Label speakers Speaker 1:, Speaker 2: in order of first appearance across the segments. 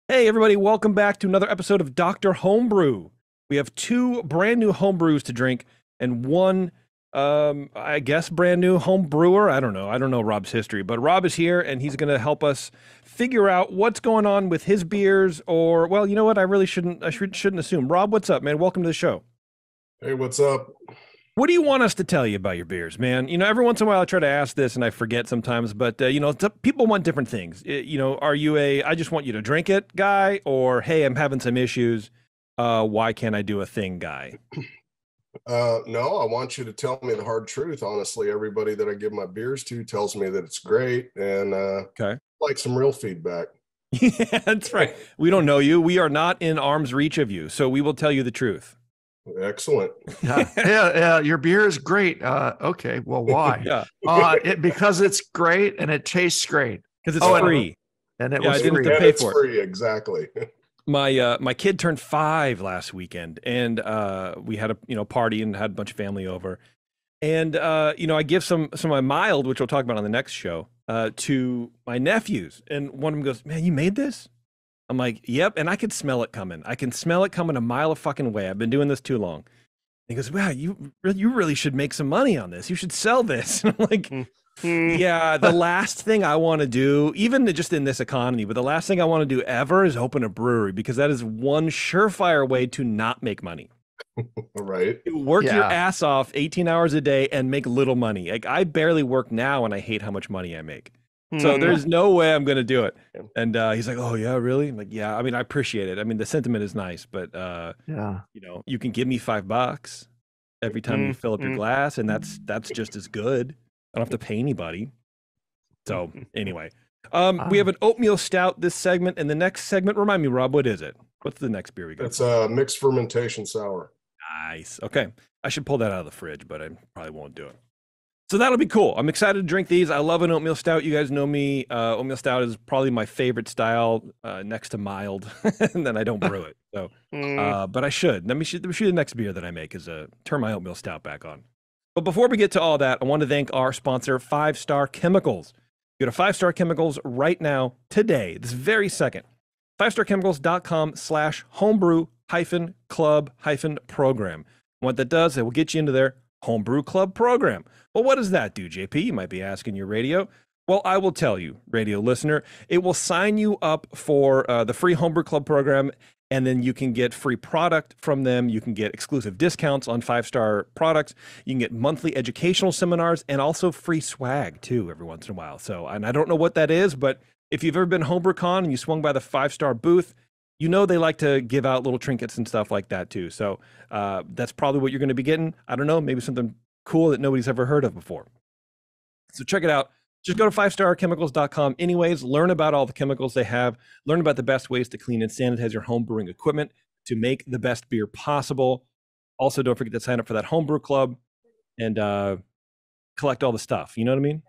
Speaker 1: Hey, everybody, welcome back to another episode of Dr. Homebrew. We have two brand new homebrews to drink and one, I guess, brand new home brewer. I don't know. I don't know Rob's history, but Rob is here and he's going to help us figure out what's going on with his beers or, well, you know what? I shouldn't assume. Rob, what's up, man? Welcome to the show.
Speaker 2: Hey, what's up?
Speaker 1: What do you want us to tell you about your beers, man? You know, every once in a while I try to ask this and I forget sometimes, but people want different things. Are you I just want you to drink it guy, or hey, I'm having some issues. Why can't I do a thing guy?
Speaker 2: No, I want you to tell me the hard truth. Honestly, everybody that I give my beers to tells me that it's great, and
Speaker 1: Okay.
Speaker 2: like some real feedback.
Speaker 1: Yeah, that's right. We don't know you. We are not in arm's reach of you, so we will tell you the truth.
Speaker 2: Excellent.
Speaker 3: Yeah. Your beer is great. Okay. Well, why?
Speaker 1: Yeah,
Speaker 3: Because it's great and it tastes great.
Speaker 1: because it's
Speaker 3: Oh,
Speaker 1: free.
Speaker 3: and it
Speaker 1: Yeah, I
Speaker 3: was
Speaker 1: didn't have
Speaker 3: free.
Speaker 1: to
Speaker 2: And
Speaker 1: pay
Speaker 2: it's
Speaker 1: for it.
Speaker 2: free, exactly.
Speaker 1: My kid turned 5 last weekend, and we had a party and had a bunch of family over. And I give some of my mild, which we'll talk about on the next show, to my nephews. And one of them goes, "Man, you made this?" I'm like, "Yep." And I could smell it coming. I can smell it coming a mile a fucking way. I've been doing this too long. And he goes, "Wow, you really should make some money on this. You should sell this." And I'm like, yeah, the last thing I want to do, even just in this economy, but the last thing I want to do ever is open a brewery, because that is one surefire way to not make money.
Speaker 2: Right.
Speaker 1: You work your
Speaker 3: Yeah.
Speaker 1: ass off 18 hours a day and make little money. Like, I barely work now and I hate how much money I make. So there's no way I'm going to do it. And he's like, "Oh yeah, really?" I'm like, "Yeah, I mean, I appreciate it. I mean, the sentiment is nice, but
Speaker 3: Yeah.
Speaker 1: you can give me $5 every time you fill up your glass, and that's just as good. I don't have to pay anybody." So anyway, we have an oatmeal stout this segment, and the next segment, remind me, Rob, what is it? What's the next beer we got?
Speaker 2: It's a mixed fermentation sour.
Speaker 1: Nice. Okay. I should pull that out of the fridge, but I probably won't do it. So that'll be cool. I'm excited to drink these. I love an oatmeal stout. You guys know me. Oatmeal stout is probably my favorite style, next to mild, and then I don't brew it. So, but I should. Let me shoot the next beer that I make is turn my oatmeal stout back on. But before we get to all that, I want to thank our sponsor, 5-Star Chemicals. Go to 5-Star Chemicals right now, today, this very second. 5starchemicals.com/homebrew-club-program. What that does, it will get you into their homebrew club program. Well, what does that do, JP? You might be asking your radio. Well, I will tell you, radio listener, it will sign you up for the free homebrew club program, and then you can get free product from them. You can get exclusive discounts on 5-Star products. You can get monthly educational seminars and also free swag too every once in a while. So, and I don't know what that is, but if you've ever been HomebrewCon and you swung by the 5-Star booth, you know they like to give out little trinkets and stuff like that too. So that's probably what you're going to be getting. I don't know, maybe something cool that nobody's ever heard of before. So check it out. Just go to 5starchemicals.com anyways, learn about all the chemicals they have, learn about the best ways to clean and sanitize your home brewing equipment to make the best beer possible. Also, don't forget to sign up for that homebrew club and collect all the stuff. You know what I mean?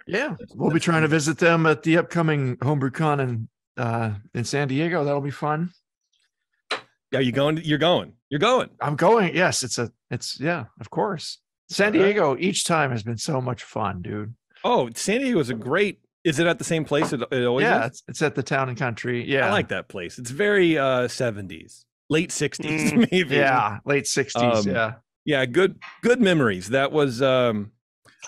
Speaker 3: Yeah. We'll be trying to visit them at the upcoming HomebrewCon in San Diego. That'll be fun.
Speaker 1: Yeah, you going? You're going. You're going.
Speaker 3: I'm going. Yes. It's yeah, of course. San Diego each time has been so much fun, dude.
Speaker 1: Oh, San Diego is a great. Is it at the same place it always
Speaker 3: Yeah.
Speaker 1: is?
Speaker 3: It's at the Town and Country. Yeah.
Speaker 1: I like that place. It's very 70s, late 60s, maybe.
Speaker 3: Yeah. Late 60s. Yeah.
Speaker 1: Yeah, good memories. That was I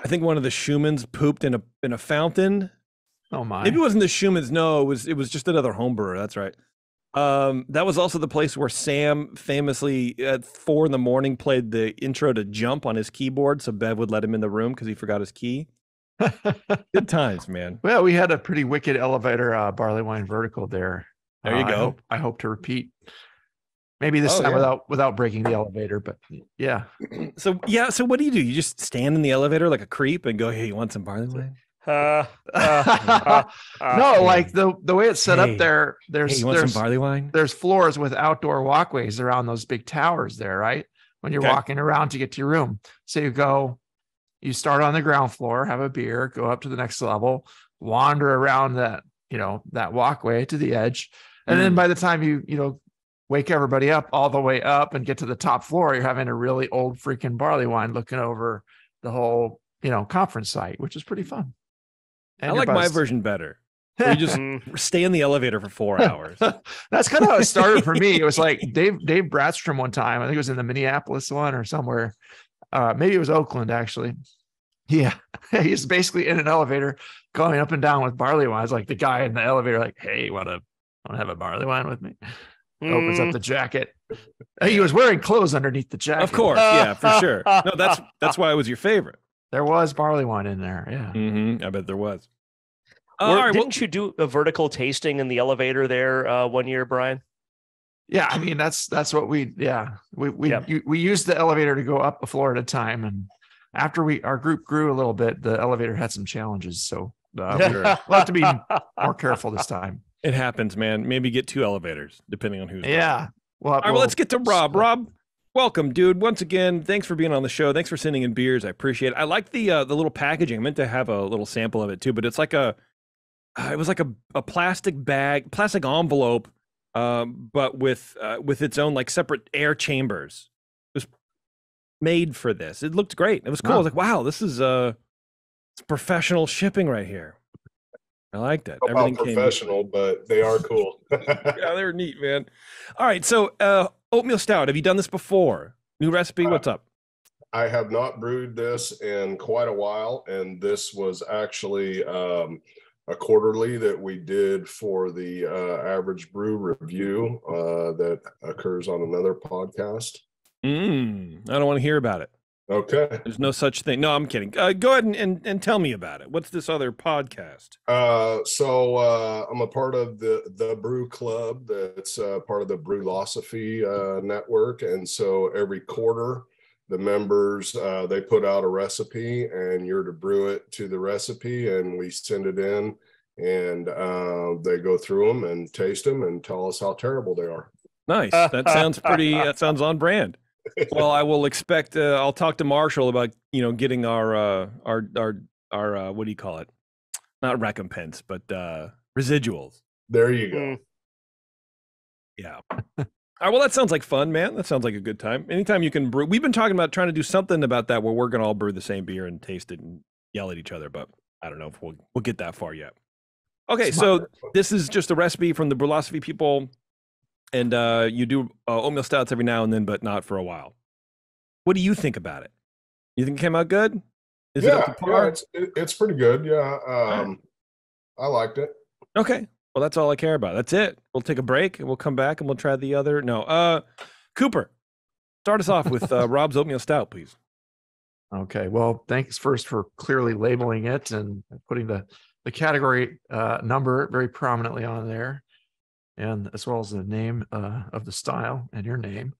Speaker 1: think one of the Schumans pooped in a fountain.
Speaker 3: Oh my.
Speaker 1: Maybe it wasn't the Schumans. No, it was just another home brewer. That's right. That was also the place where Sam famously at 4 a.m. played the intro to Jump on his keyboard, so Bev would let him in the room because he forgot his key. Good times, man.
Speaker 3: Well, we had a pretty wicked elevator barley wine vertical there.
Speaker 1: There you go.
Speaker 3: I hope to repeat. Maybe this time without breaking the elevator, but yeah.
Speaker 1: So what do? You just stand in the elevator like a creep and go, "Hey, you want some barley wine?"
Speaker 3: No, like the way it's set up there,
Speaker 1: you want some barley wine?
Speaker 3: There's floors with outdoor walkways around those big towers there, right? When you're walking around to get to your room. So you start on the ground floor, have a beer, go up to the next level, wander around that walkway to the edge. And then by the time you wake everybody up all the way up and get to the top floor, you're having a really old freaking barley wine looking over the whole, conference site, which is pretty fun.
Speaker 1: I like my version better. Or you just stay in the elevator for 4 hours.
Speaker 3: That's kind of how it started for me. It was like Dave Bradstrom one time. I think it was in the Minneapolis one or somewhere. Maybe it was Oakland, actually. Yeah. He's basically in an elevator going up and down with barley wine. It's like the guy in the elevator, like, hey, want to have a barley wine with me? Opens up the jacket. He was wearing clothes underneath the jacket.
Speaker 1: Of course. Yeah, for sure. No, that's why it was your favorite.
Speaker 3: There was barley wine in there. Yeah.
Speaker 1: Mm-hmm. I bet there was.
Speaker 4: Didn't you do a vertical tasting in the elevator there one year, Brian?
Speaker 3: Yeah, I mean that's what we used the elevator to go up a floor at a time, and after our group grew a little bit, the elevator had some challenges, so we'll have to be more careful this time.
Speaker 1: It happens, man. Maybe get 2 elevators depending on who's.
Speaker 3: Yeah.
Speaker 1: All right, well, let's get to Rob. Rob, welcome, dude. Once again, thanks for being on the show. Thanks for sending in beers. I appreciate it. I like the little packaging. I meant to have a little sample of it too, but it's like it was like a plastic bag, plastic envelope, but with its own like separate air chambers. It was made for this. It looked great. It was cool. I was like, wow, this is it's professional shipping right here. I liked it.
Speaker 2: Everything professional, but they are cool.
Speaker 1: Yeah, they're neat, man. All right, so oatmeal stout. Have you done this before? New recipe? What's up?
Speaker 2: I have not brewed this in quite a while, and this was actually a quarterly that we did for the Average Brew Review that occurs on another podcast.
Speaker 1: I don't want to hear about it.
Speaker 2: Okay.
Speaker 1: There's no such thing. No, I'm kidding. Go ahead and tell me about it. What's this other podcast?
Speaker 2: So I'm a part of the Brew Club. That's part of the Brewlosophy network. And so every quarter, the members, they put out a recipe, and you're to brew it to the recipe, and we send it in, and they go through them and taste them and tell us how terrible they are.
Speaker 1: Nice. That sounds that sounds on brand. Well, I will expect. I'll talk to Marshall about getting our what do you call it? Not recompense, but residuals.
Speaker 2: There you go.
Speaker 1: Yeah. All right. Well, that sounds like fun, man. That sounds like a good time. Anytime you can brew. We've been talking about trying to do something about that where we're gonna all brew the same beer and taste it and yell at each other, but I don't know if we'll get that far yet. Okay, so this is just a recipe from the Brewlosophy people. And you do oatmeal stouts every now and then, but not for a while. What do you think about it? You think it came out good? Is it up to par?
Speaker 2: It's pretty good. Yeah, I liked it.
Speaker 1: Okay, well, that's all I care about. That's it. We'll take a break and we'll come back and we'll try the other. No, Cooper, start us off with Rob's oatmeal stout, please.
Speaker 3: Okay. Well, thanks first for clearly labeling it and putting the category number very prominently on there, and as well as the name of the style and your name.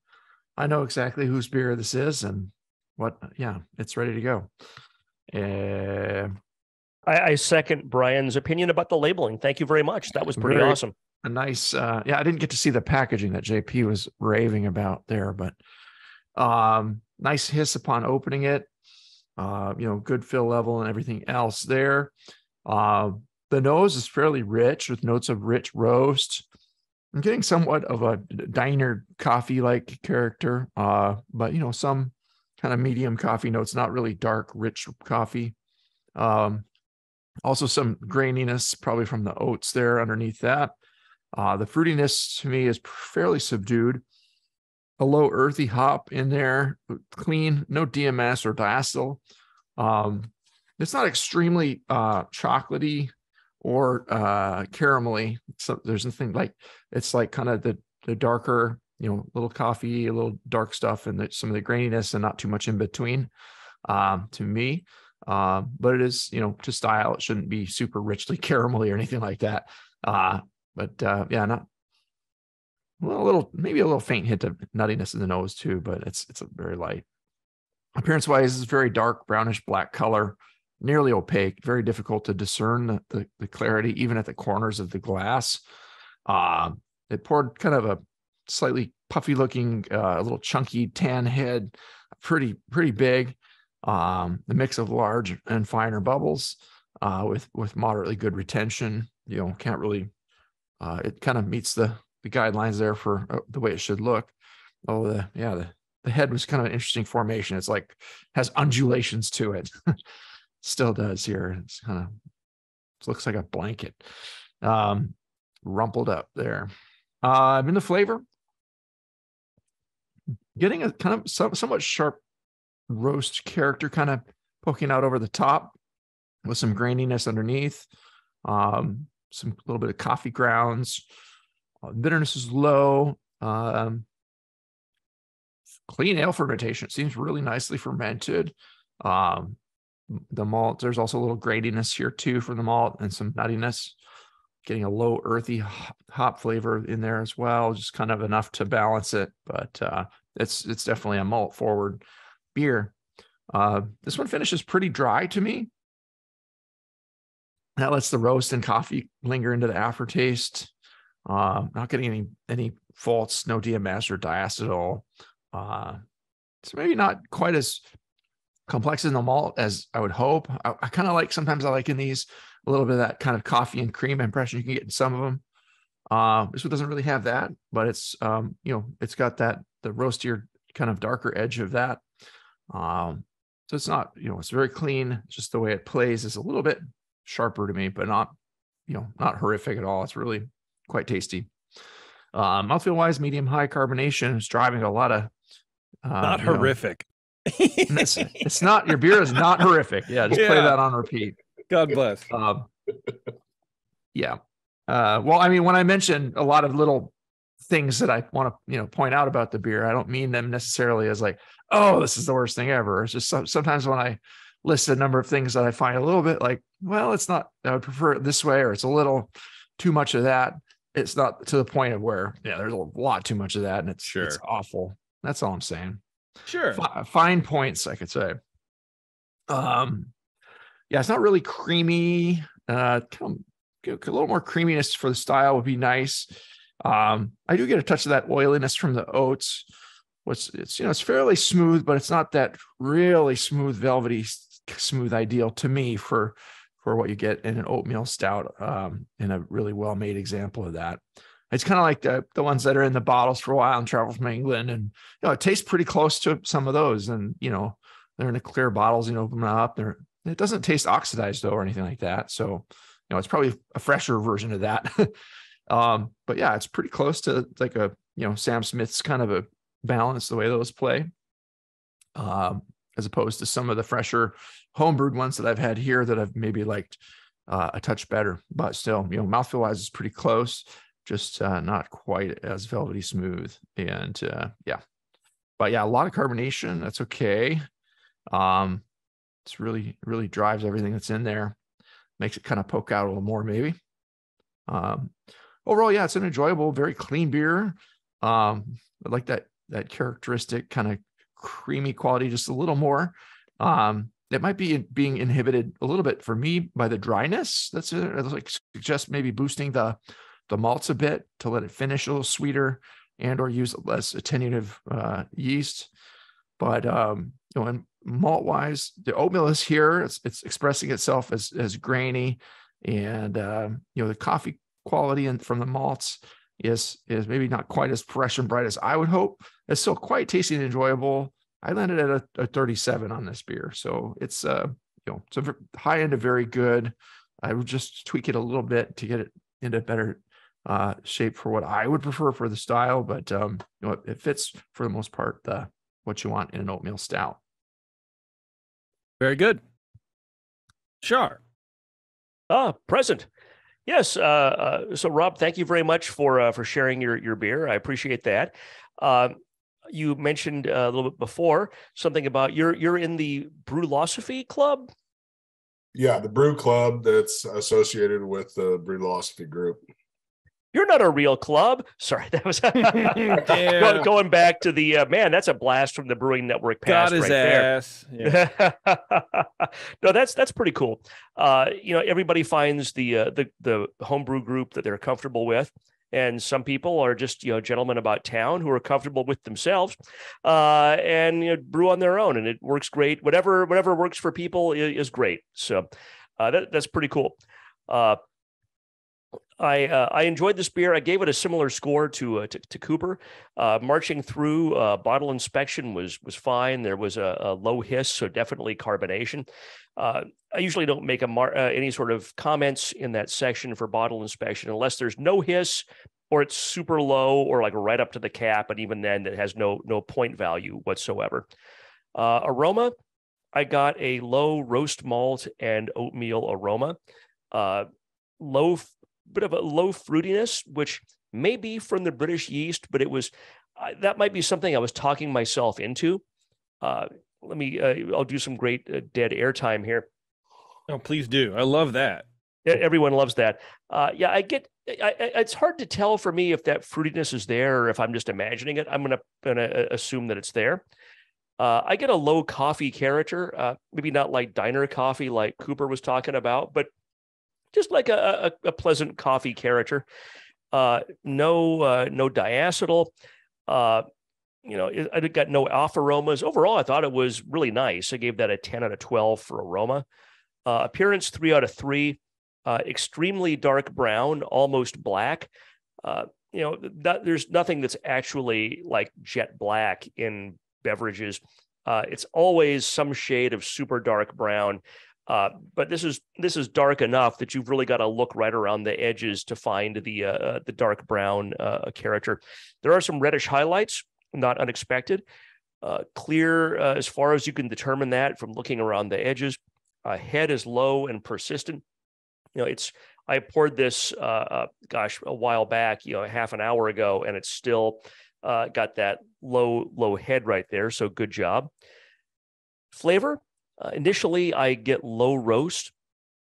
Speaker 3: I know exactly whose beer this is and what. Yeah, it's ready to go.
Speaker 4: I second Brian's opinion about the labeling. Thank you very much. That was pretty awesome.
Speaker 3: A nice, yeah, I didn't get to see the packaging that JP was raving about there, but nice hiss upon opening it. Good fill level and everything else there. The nose is fairly rich with notes of rich roast. I'm getting somewhat of a diner coffee-like character, but some kind of medium coffee notes, not really dark, rich coffee. Also some graininess, probably from the oats there underneath that. The fruitiness to me is fairly subdued. A low earthy hop in there, clean, no DMS or diacetyl. It's not extremely chocolately or caramelly. So there's nothing like, it's like kind of the darker, little coffee, a little dark stuff, and some of the graininess, and not too much in between to me. But it is, to style, it shouldn't be super richly caramelly or anything like that. Yeah, not maybe a little faint hint of nuttiness in the nose too, but it's a very light. Appearance wise, it's very dark, brownish black color, nearly opaque, very difficult to discern the clarity, even at the corners of the glass. It poured kind of a slightly puffy looking, a little chunky tan head, pretty big. The mix of large and finer bubbles with moderately good retention. Can't really, it kind of meets the guidelines there for the way it should look. The head was kind of an interesting formation. It's like has undulations to it. Still does here. It's kind of looks like a blanket. rumpled up there. In the flavor, getting a kind of somewhat sharp roast character kind of poking out over the top with some graininess underneath, some little bit of coffee grounds. Bitterness is low. Clean ale fermentation. It seems really nicely fermented. The malt, there's also a little graininess here too from the malt and some nuttiness. Getting a low earthy hop flavor in there as well, just kind of enough to balance it. But it's definitely a malt forward beer. This one finishes pretty dry to me. That lets the roast and coffee linger into the aftertaste. Not getting any faults, no DMS or diacetyl. So maybe not quite as complex in the malt as I would hope. I kind of like, sometimes I like in these a little bit of that kind of coffee and cream impression you can get in some of them. This one doesn't really have that, but it's, it's got the roastier kind of darker edge of that. So it's not, it's very clean. Just the way it plays is a little bit sharper to me, but not horrific at all. It's really quite tasty. Mouthfeel wise, medium high carbonation. It's driving a lot of
Speaker 1: not horrific.
Speaker 3: It's not, your beer is not horrific. Yeah, just play that on repeat.
Speaker 1: God bless.
Speaker 3: Yeah. Well, I mean, when I mention a lot of little things that I want to, point out about the beer, I don't mean them necessarily as like, oh, this is the worst thing ever. It's just sometimes when I list a number of things that I find a little bit like, well, it's not, I would prefer it this way, or it's a little too much of that. It's not to the point of where, there's a lot too much of that, and it's awful. That's all I'm saying.
Speaker 1: Sure.
Speaker 3: Fine points, I could say. It's not really creamy. A little more creaminess for the style would be nice. I do get a touch of that oiliness from the oats. It's fairly smooth, but it's not that really smooth, velvety, smooth ideal to me for what you get in an oatmeal stout, in a really well-made example of that. It's kind of like the ones that are in the bottles for a while and travel from England, and it tastes pretty close to some of those. And they're in the clear bottles, open them up. It doesn't taste oxidized though, or anything like that. So it's probably a fresher version of that. But yeah, it's pretty close to like a Sam Smith's kind of a balance, the way those play, as opposed to some of the fresher homebrewed ones that I've had here that I've maybe liked a touch better. But still, mouthfeel wise is pretty close, just not quite as velvety smooth. And but yeah, a lot of carbonation. That's okay. It's really, really drives everything that's in there, makes it kind of poke out a little more maybe. Overall, it's an enjoyable, very clean beer. I like that characteristic kind of creamy quality just a little more. It might be being inhibited a little bit for me by the dryness. That's like suggest maybe boosting the malts a bit to let it finish a little sweeter, and or use less attenuative yeast. But and malt wise, the oatmeal is here. It's expressing itself as grainy, and the coffee quality and from the malts is maybe not quite as fresh and bright as I would hope. It's still quite tasty and enjoyable. I landed at a 37 on this beer, so it's it's a high end of very good. I would just tweak it a little bit to get it into better shape for what I would prefer for the style, but it fits for the most part what you want in an oatmeal stout.
Speaker 1: Very good. Sure.
Speaker 4: Present. Yes. So Rob, thank you very much for sharing your beer. I appreciate that. You mentioned a little bit before something about you're in the Brewlosophy Club.
Speaker 2: Yeah, the brew club that's associated with the Brewlosophy group.
Speaker 4: You're not a real club. Sorry, that was going back to the man. That's a blast from the Brewing Network past.
Speaker 1: Got his
Speaker 4: right
Speaker 1: ass.
Speaker 4: There. Yeah. No, that's pretty cool. Everybody finds the homebrew group that they're comfortable with, and some people are just gentlemen about town who are comfortable with themselves, and brew on their own, and it works great. Whatever works for people is great. So that's pretty cool. I enjoyed this beer. I gave it a similar score to Cooper. Marching through, bottle inspection was fine. There was a low hiss, so definitely carbonation. I usually don't make any sort of comments in that section for bottle inspection unless there's no hiss or it's super low or like right up to the cap, and even then it has no point value whatsoever. Aroma, I got a low roast malt and oatmeal aroma. Bit of a low fruitiness, which may be from the British yeast, but it was that might be something I was talking myself into. I'll do some great dead air time here.
Speaker 1: Oh, please do. I love that.
Speaker 4: Everyone loves that. It's hard to tell for me if that fruitiness is there or if I'm just imagining it. I'm gonna assume that it's there. I get a low coffee character, maybe not like diner coffee like Cooper was talking about, but just like a pleasant coffee character. No diacetyl. I got no off aromas. Overall, I thought it was really nice. I gave that a 10 out of 12 for aroma. Appearance, 3 out of 3. Extremely dark brown, almost black. There's nothing that's actually like jet black in beverages. It's always some shade of super dark brown. But this is dark enough that you've really got to look right around the edges to find the dark brown character. There are some reddish highlights, not unexpected. Clear as far as you can determine that from looking around the edges. Head is low and persistent. I poured this a while back, half an hour ago, and it's still got that low head right there. So good job. Flavor. Initially, I get low roast,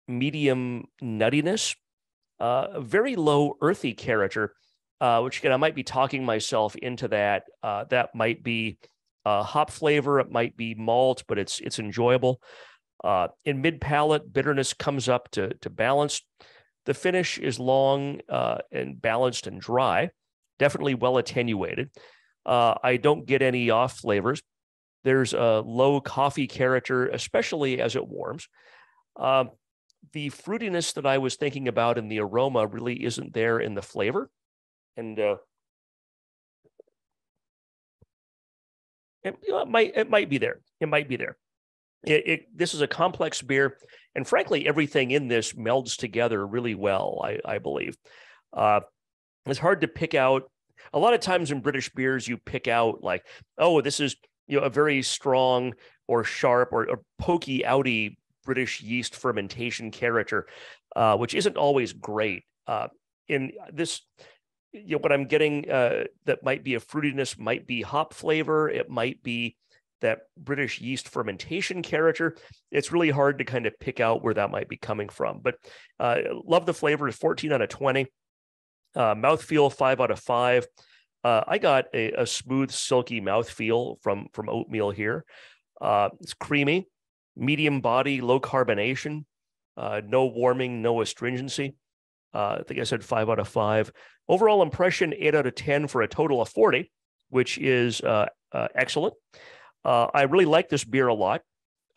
Speaker 4: medium nuttiness, very low earthy character, which again, I might be talking myself into that. That might be hop flavor, it might be malt, but it's enjoyable. In mid palate, bitterness comes up to balance. The finish is long and balanced and dry, definitely well attenuated. I don't get any off flavors. There's a low coffee character, especially as it warms. The fruitiness that I was thinking about in the aroma really isn't there in the flavor. And it might be there. It might be there. This is a complex beer, and frankly, everything in this melds together really well, I believe. It's hard to pick out. A lot of times in British beers, you pick out like, oh, this is a very strong or sharp or pokey, outy British yeast fermentation character, which isn't always great. In this, what I'm getting that might be a fruitiness, might be hop flavor. It might be that British yeast fermentation character. It's really hard to kind of pick out where that might be coming from. But love the flavor. Is 14 out of 20. Mouthfeel, 5 out of 5. I got a smooth, silky mouthfeel from Oatmeal here. It's creamy, medium body, low carbonation, no warming, no astringency. I think I said 5 out of 5. Overall impression, 8 out of 10 for a total of 40, which is excellent. I really like this beer a lot.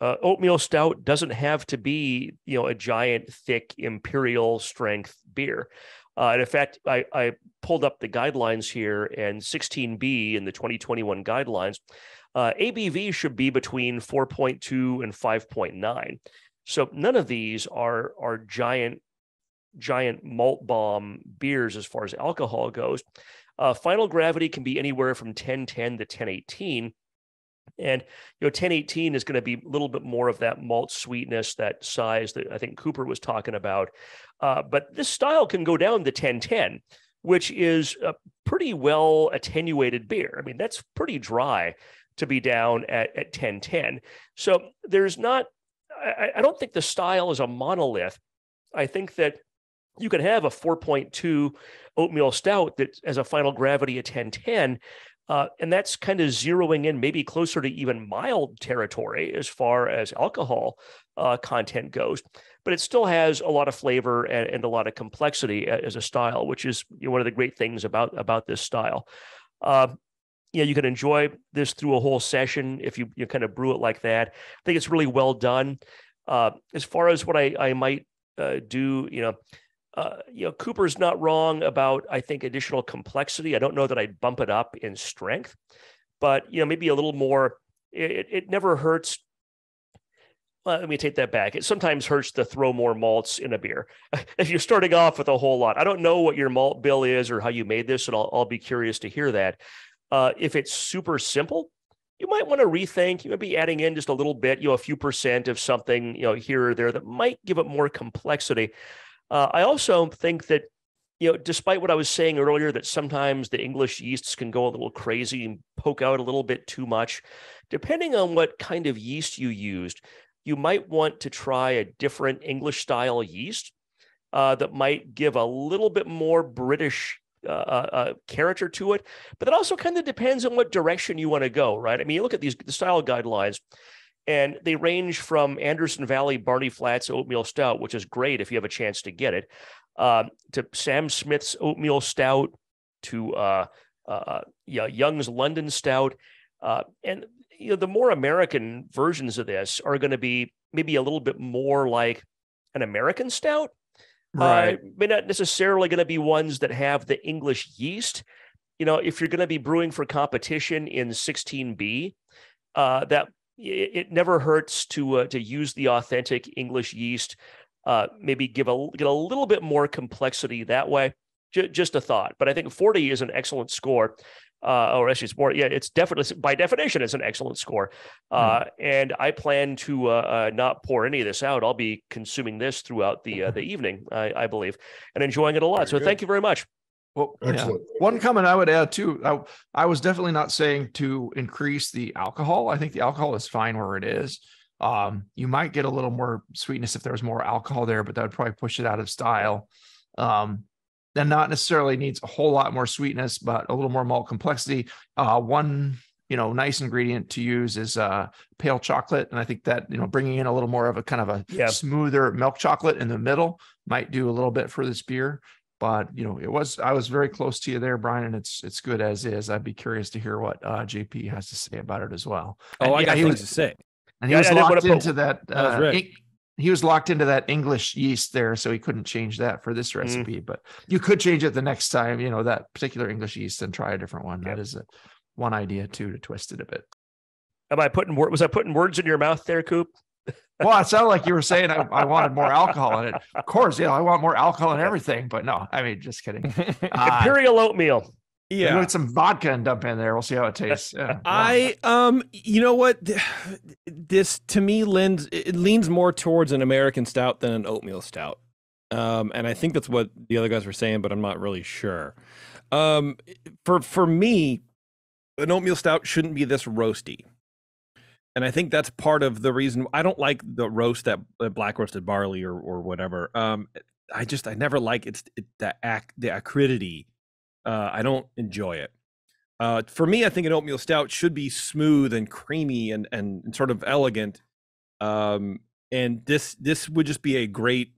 Speaker 4: Oatmeal Stout doesn't have to be, a giant, thick, imperial strength beer. And in fact, I pulled up the guidelines here, and 16B in the 2021 guidelines, ABV should be between 4.2 and 5.9. So none of these are giant malt bomb beers as far as alcohol goes. Final gravity can be anywhere from 1010 to 1018. And 1018 is going to be a little bit more of that malt sweetness, that size that I think Cooper was talking about. But this style can go down to 1010, which is a pretty well attenuated beer. I mean, that's pretty dry to be down at 1010. So there's not, I don't think the style is a monolith. I think that you can have a 4.2 Oatmeal Stout that has a final gravity of 1010. And that's kind of zeroing in maybe closer to even mild territory as far as alcohol content goes. But it still has a lot of flavor and a lot of complexity as a style, which is one of the great things about this style. You can enjoy this through a whole session if you kind of brew it like that. I think it's really well done. As far as what I might do, Cooper's not wrong about, I think, additional complexity. I don't know that I'd bump it up in strength, but maybe a little more. It never hurts. Well, let me take that back. It sometimes hurts to throw more malts in a beer. If you're starting off with a whole lot, I don't know what your malt bill is or how you made this, and I'll be curious to hear that. If it's super simple, you might want to rethink. You might be adding in just a little bit, a few percent of something, here or there that might give it more complexity. I also think that, despite what I was saying earlier, that sometimes the English yeasts can go a little crazy and poke out a little bit too much. Depending on what kind of yeast you used, you might want to try a different English style yeast that might give a little bit more British character to it. But that also kind of depends on what direction you want to go, right? I mean, you look at the style guidelines, and they range from Anderson Valley Barney Flats Oatmeal Stout, which is great if you have a chance to get it, to Sam Smith's Oatmeal Stout, to Young's London Stout. And the more American versions of this are going to be maybe a little bit more like an American stout.
Speaker 3: Right.
Speaker 4: May not necessarily going to be ones that have the English yeast. If you're going to be brewing for competition in 16B, that it never hurts to use the authentic English yeast. Maybe get a little bit more complexity that way. Just a thought, but I think 40 is an excellent score. Or actually, it's more. Yeah, it's definitely, by definition, it's an excellent score. And I plan to not pour any of this out. I'll be consuming this throughout the evening, I believe, and enjoying it a lot. Thank you very much.
Speaker 3: Well, excellent. Yeah. One comment I would add too. I was definitely not saying to increase the alcohol. I think the alcohol is fine where it is. You might get a little more sweetness if there's more alcohol there, but that would probably push it out of style. Then not necessarily needs a whole lot more sweetness, but a little more malt complexity. One, nice ingredient to use is pale chocolate. And I think that, bringing in a little more of a kind of a smoother milk chocolate in the middle might do a little bit for this beer. But, I was very close to you there, Brian, and it's good as is. I'd be curious to hear what JP has to say about it as well.
Speaker 1: Oh, I got things to say.
Speaker 3: And he was locked into that. He was locked into that English yeast there, so he couldn't change that for this recipe. But you could change it the next time, that particular English yeast, and try a different one. That is one idea too, to twist it a bit.
Speaker 4: Was I putting words in your mouth there, Coop?
Speaker 3: Well, it sounded like you were saying I wanted more alcohol in it. Of course, I want more alcohol in everything, but no, I mean, just kidding.
Speaker 4: Imperial oatmeal.
Speaker 3: Yeah, put some vodka and dump in there. We'll see how it tastes. Yeah.
Speaker 1: You know what? This to me leans more towards an American stout than an oatmeal stout, and I think that's what the other guys were saying, but I'm not really sure. For me, an oatmeal stout shouldn't be this roasty, and I think that's part of the reason I don't like the roast that black roasted barley or whatever. I never like the acridity. I don't enjoy it. For me, I think an oatmeal stout should be smooth and creamy and sort of elegant. And this would just be a great,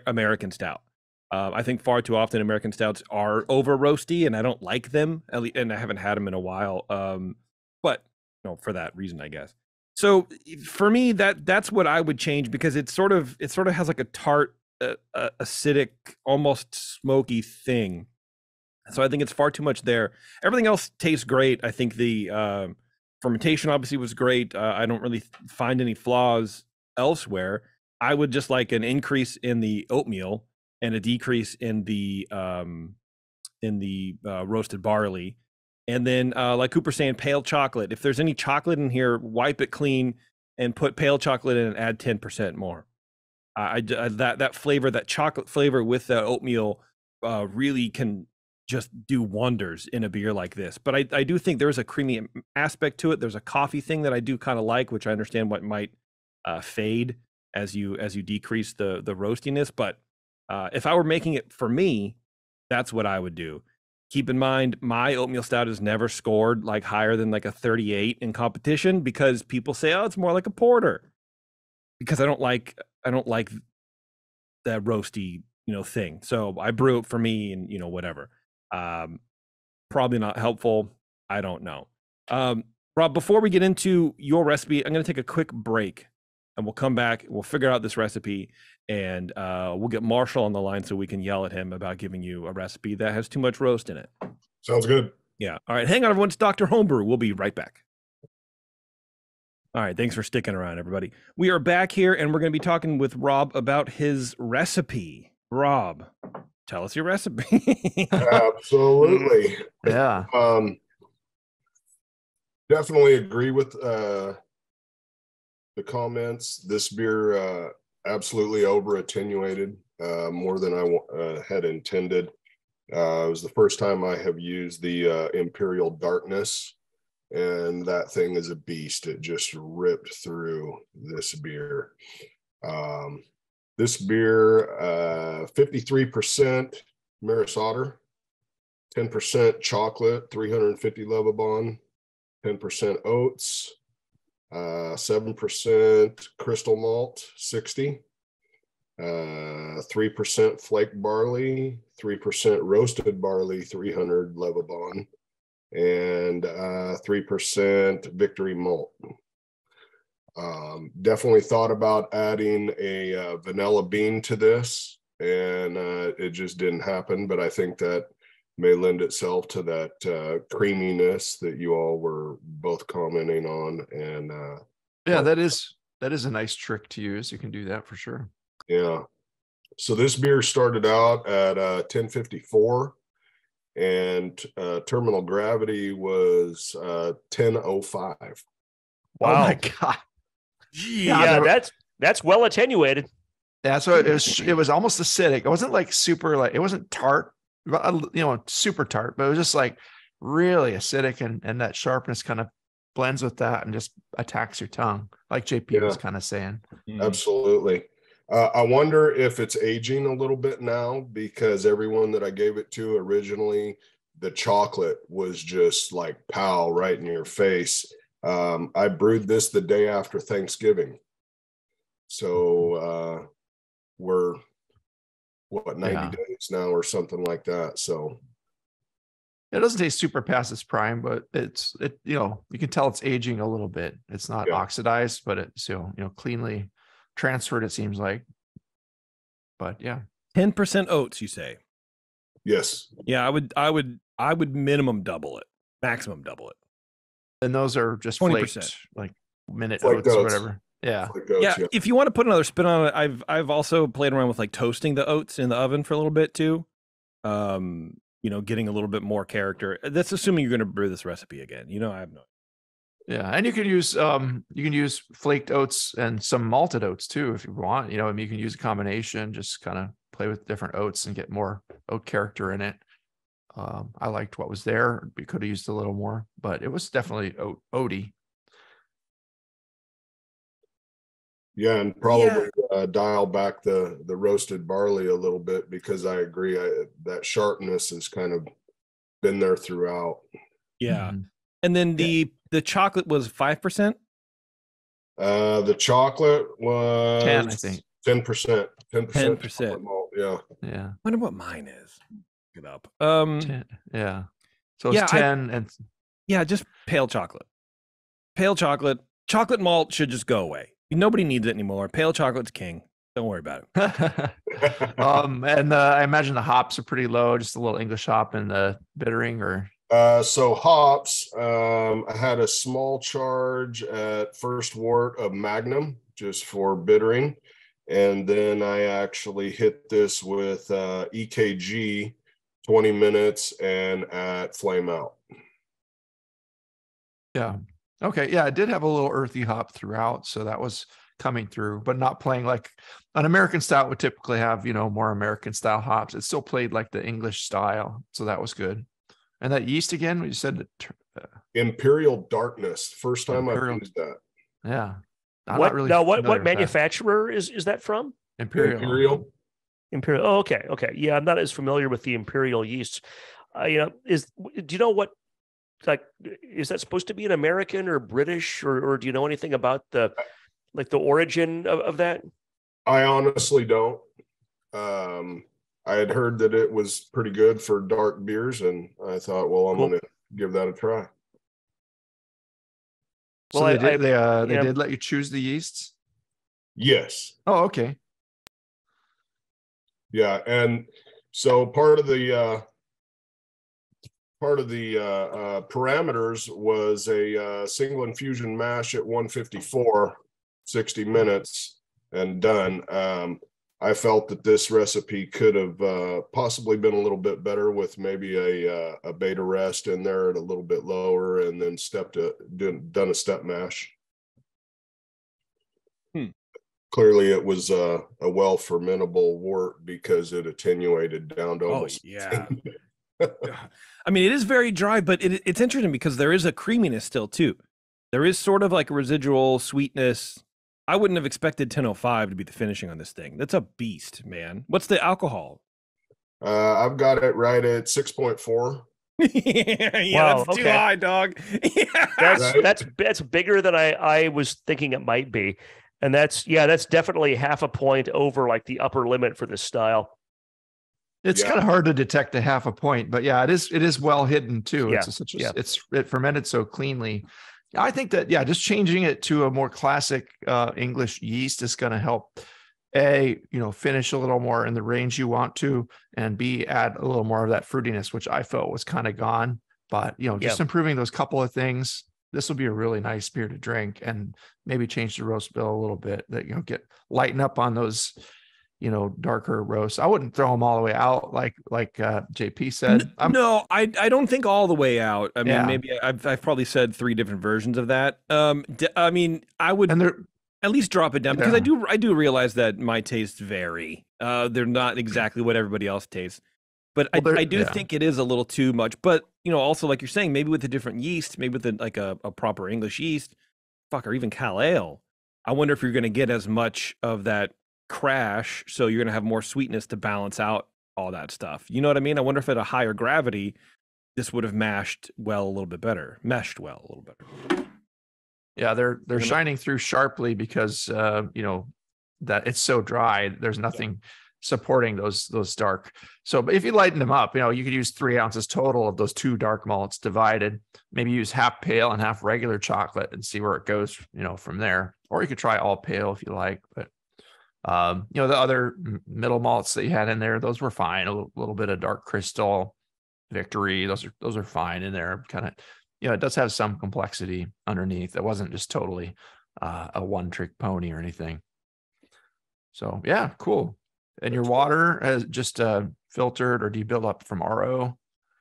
Speaker 1: American stout. I think far too often American stouts are over roasty, and I don't like them. And I haven't had them in a while. But for that reason, I guess. So for me, that's what I would change, because it sort of has like a tart, acidic, almost smoky thing. So I think it's far too much there. Everything else tastes great. I think the fermentation obviously was great. I don't really find any flaws elsewhere. I would just like an increase in the oatmeal and a decrease in the roasted barley. And then like Cooper's saying, pale chocolate. If there's any chocolate in here, wipe it clean and put pale chocolate in and add 10% more. That flavor, that chocolate flavor with the oatmeal really can just do wonders in a beer like this. But I do think there's a creamy aspect to it. There's a coffee thing that I do kind of like, which I understand what might fade as you decrease the roastiness. But if I were making it for me, that's what I would do. Keep in mind, my oatmeal stout has never scored like higher than like a 38 in competition, because people say, oh, it's more like a porter, because I don't like that roasty thing. So I brew it for me, and whatever. Probably not helpful. I don't know. Rob, before we get into your recipe, I'm going to take a quick break. and we'll come back. We'll figure out this recipe, and we'll get Marshall on the line so we can yell at him about giving you a recipe that has too much roast in it.
Speaker 2: Sounds good.
Speaker 1: Yeah. All right. Hang on, everyone. It's Dr. Homebrew. We'll be right back. All right. Thanks for sticking around, everybody. We are back here, and we're going to be talking with Robb about his recipe. Robb, tell us your recipe.
Speaker 2: Absolutely.
Speaker 3: Yeah.
Speaker 2: Definitely agree with the comments. This beer absolutely over attenuated, more than I had intended. It was the first time I have used the Imperial Darkness, and that thing is a beast. It just ripped through this beer. This beer, 53% Maris Otter, 10% chocolate, 350 Levabon, 10% oats, 7% crystal malt, 60, 3% flake barley, 3% roasted barley, 300 Levabon, and 3% victory malt. Definitely thought about adding a vanilla bean to this, and it just didn't happen, but I think that may lend itself to that creaminess that you all were both commenting on. And
Speaker 3: yeah, that is a nice trick to use. You can do that for sure.
Speaker 2: Yeah. So this beer started out at 1054, and terminal gravity was 1005.
Speaker 4: Wow.
Speaker 3: Oh my God.
Speaker 4: Yeah, that's well attenuated.
Speaker 3: Yeah, so it was almost acidic. It wasn't like super, like, it wasn't tart, super tart, but it was just like really acidic, and that sharpness kind of blends with that and just attacks your tongue, like JP was kind of saying.
Speaker 2: Absolutely. I wonder if it's aging a little bit now, because everyone that I gave it to originally, the chocolate was just like pow right in your face. I brewed this the day after Thanksgiving. So we're 90 days now or something like that. So
Speaker 3: it doesn't taste super past its prime, but you can tell it's aging a little bit. It's not oxidized, but it's cleanly transferred, it seems like. But yeah.
Speaker 1: 10% oats, you say?
Speaker 2: Yes.
Speaker 1: Yeah, I would minimum double it, maximum double it.
Speaker 3: And those are just
Speaker 1: 20%,
Speaker 3: flaked, like minute oats or whatever. Yeah.
Speaker 1: Yeah. If you want to put another spin on it, I've also played around with like toasting the oats in the oven for a little bit too. Getting a little bit more character. That's assuming you're going to brew this recipe again. I have no.
Speaker 3: Yeah, and you can use flaked oats and some malted oats too if you want. You can use a combination. Just kind of play with different oats and get more oat character in it. I liked what was there. We could have used a little more, but it was definitely oaty.
Speaker 2: Yeah, and probably dial back the roasted barley a little bit, because I agree that sharpness has kind of been there throughout.
Speaker 1: Yeah. Mm-hmm. And then the chocolate was 5%?
Speaker 2: The chocolate was
Speaker 3: 10, I think.
Speaker 2: 10%.
Speaker 1: 10%.
Speaker 2: Malt, yeah.
Speaker 3: Yeah.
Speaker 1: I wonder what mine is. Get up.
Speaker 3: 10, yeah. So it's 10 and
Speaker 1: just pale chocolate. Pale chocolate. Chocolate malt should just go away. Nobody needs it anymore. Pale chocolate's king. Don't worry about it.
Speaker 3: And I imagine the hops are pretty low, just a little English hop and the bittering, or
Speaker 2: so hops, I had a small charge at First Wort of Magnum just for bittering, and then I actually hit this with EKG 20 minutes and at flame out.
Speaker 3: Yeah. Okay. Yeah, it did have a little earthy hop throughout, so that was coming through, but not playing like an American stout would typically have, more American style hops. It still played like the English style, so that was good. And that yeast again, you said
Speaker 2: Imperial Darkness. First time I've used that.
Speaker 3: Yeah.
Speaker 4: What manufacturer is that from?
Speaker 3: Imperial.
Speaker 4: Oh, okay. Yeah, I'm not as familiar with the Imperial yeast. Do you know what? Like, is that supposed to be an American or British, or do you know anything about the origin of that?
Speaker 2: I honestly don't. I had heard that it was pretty good for dark beers, and I thought, well, I'm going to give that a try.
Speaker 3: So they did let you choose the yeasts?
Speaker 2: Yes.
Speaker 3: Oh, okay.
Speaker 2: Yeah, and so part of the parameters was a single infusion mash at 154, 60 minutes, and done. I felt that this recipe could have possibly been a little bit better with maybe a beta rest in there at a little bit lower, and then done a step mash. Clearly it was a well fermentable wort because it attenuated down to almost.
Speaker 1: Oh, yeah. I mean, it is very dry, but it's interesting because there is a creaminess still too. There is sort of like a residual sweetness. I wouldn't have expected 1005 to be the finishing on this thing. That's a beast, man. What's the alcohol?
Speaker 2: I've got it right at 6.4.
Speaker 1: Yeah,
Speaker 4: Wow,
Speaker 1: that's too
Speaker 4: okay.
Speaker 1: high, dog.
Speaker 4: That's bigger than I was thinking it might be. And that's definitely half a point over like the upper limit for this style.
Speaker 3: It's kind of hard to detect a half a point, but yeah, it is well hidden too.
Speaker 4: Yeah.
Speaker 3: It fermented so cleanly. I think that, yeah, just changing it to a more classic English yeast is going to help finish a little more in the range you want to, and B, add a little more of that fruitiness, which I felt was kind of gone. But, just improving those couple of things, this will be a really nice beer to drink, and maybe change the roast bill a little bit, that, lighten up on those, darker roasts. I wouldn't throw them all the way out like JP said.
Speaker 1: No, I don't think all the way out. I mean,
Speaker 3: Yeah.
Speaker 1: maybe I've probably said 3 different versions of that. I mean, I would at least drop it down, because I do realize that my tastes vary. They're not exactly what everybody else tastes, but I do think it is a little too much. But also like you're saying, maybe with a different yeast, maybe with a proper English yeast, or even Cal Ale, I wonder if you're going to get as much of that crash, so you're going to have more sweetness to balance out all that stuff. You know what I mean? I wonder if at a higher gravity, this would have meshed well a little bit better.
Speaker 3: Yeah, they're shining through sharply because that it's so dry. There's nothing supporting those dark. So, but if you lighten them up, you could use 3 ounces total of those 2 dark malts divided. Maybe use half pale and half regular chocolate and see where it goes, from there. Or you could try all pale if you like. But the other middle malts that you had in there, those were fine. A little bit of dark crystal, Victory, those are fine in there. Kind of, it does have some complexity underneath. It wasn't just totally a one-trick pony or anything. So yeah, cool. And your water has just filtered, or do you build up from RO?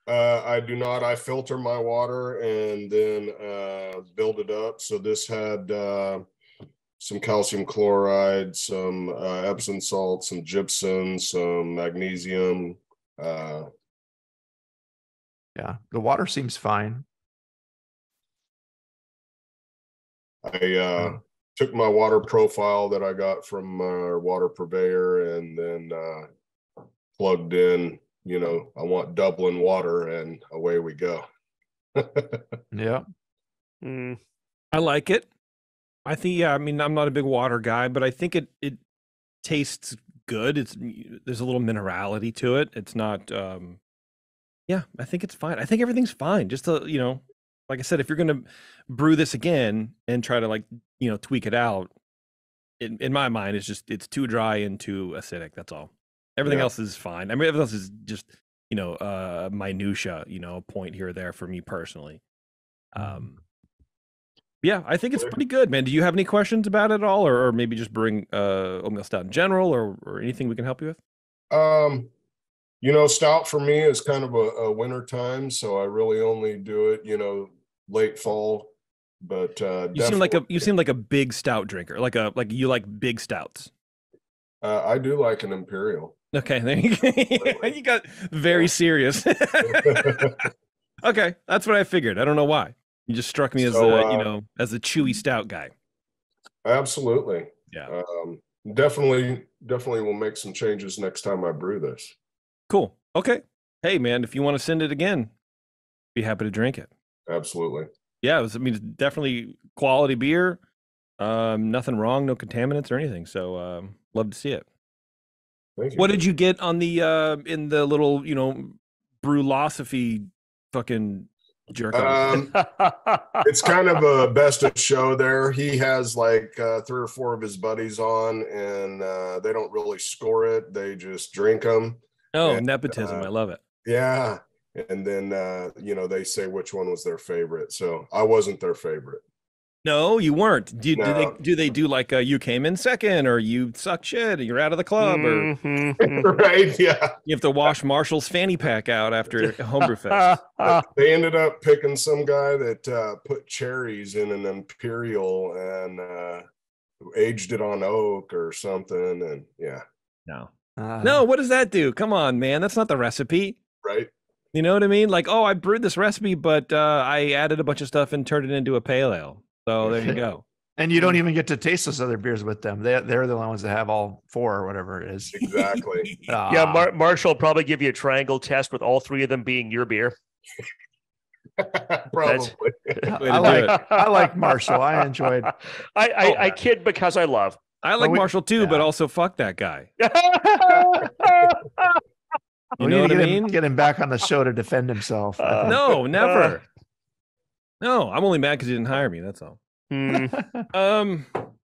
Speaker 2: I do not. I filter my water and then build it up. So this had some calcium chloride, some Epsom salt, some gypsum, some magnesium.
Speaker 3: Yeah, the water seems fine.
Speaker 2: I took my water profile that I got from our water purveyor and then plugged in, I want Dublin water, and away we go.
Speaker 3: Yeah.
Speaker 1: I like it. I think, I mean, I'm not a big water guy, but I think it tastes good. There's a little minerality to it. It's not, I think it's fine. I think everything's fine. Just to, like I said, if you're going to brew this again and try to tweak it out, in my mind, it's too dry and too acidic. That's all. Everything else is fine. I mean, everything else is just, minutia, point here or there for me personally. Yeah, I think it's pretty good, man. Do you have any questions about it at all, or maybe just bring Oatmeal Stout in general, or anything we can help you with?
Speaker 2: Stout for me is kind of a winter time, so I really only do it, late fall. But
Speaker 1: you seem like a big stout drinker, like you like big stouts.
Speaker 2: I do like an imperial.
Speaker 1: Okay, there you go. You got very serious. Okay, that's what I figured. I don't know why. You just struck me as as a chewy stout guy.
Speaker 2: Absolutely.
Speaker 1: Yeah.
Speaker 2: Definitely will make some changes next time I brew this.
Speaker 1: Cool. Okay. Hey, man, if you want to send it again, be happy to drink it.
Speaker 2: Absolutely.
Speaker 1: Yeah, it's definitely quality beer. Nothing wrong, no contaminants or anything. So love to see it.
Speaker 2: Thank you.
Speaker 1: What did you get on the in the little, Brewlosophy fucking Jerk off.
Speaker 2: It's kind of a best of show there. He has like 3 or 4 of his buddies on, and they don't really score it. They just drink them.
Speaker 1: Oh,
Speaker 2: and,
Speaker 1: nepotism. I love it.
Speaker 2: Yeah. And then, they say which one was their favorite. So I wasn't their favorite.
Speaker 1: No, you weren't.
Speaker 2: No.
Speaker 1: Do they do like you came in second, or you suck shit, or you're out of the club, or
Speaker 2: Right? Yeah.
Speaker 1: you have to wash Marshall's fanny pack out after Homebrew Fest?
Speaker 2: They ended up picking some guy that put cherries in an imperial and aged it on oak or something. And yeah.
Speaker 1: No, what does that do? Come on, man. That's not the recipe.
Speaker 2: Right.
Speaker 1: You know what I mean? Like, oh, I brewed this recipe, but I added a bunch of stuff and turned it into a pale ale. So there you go.
Speaker 3: And you don't even get to taste those other beers with them. They're the ones that have all 4 or whatever it is.
Speaker 2: Exactly.
Speaker 4: Yeah, Marshall will probably give you a triangle test with all 3 of them being your beer.
Speaker 2: Probably.
Speaker 3: I like Marshall. I enjoyed.
Speaker 4: I kid because I love.
Speaker 1: I like Marshall too, but also fuck that guy. You know what I mean?
Speaker 3: Get him back on the show to defend himself.
Speaker 1: No, never. No, I'm only mad because he didn't hire me. That's all.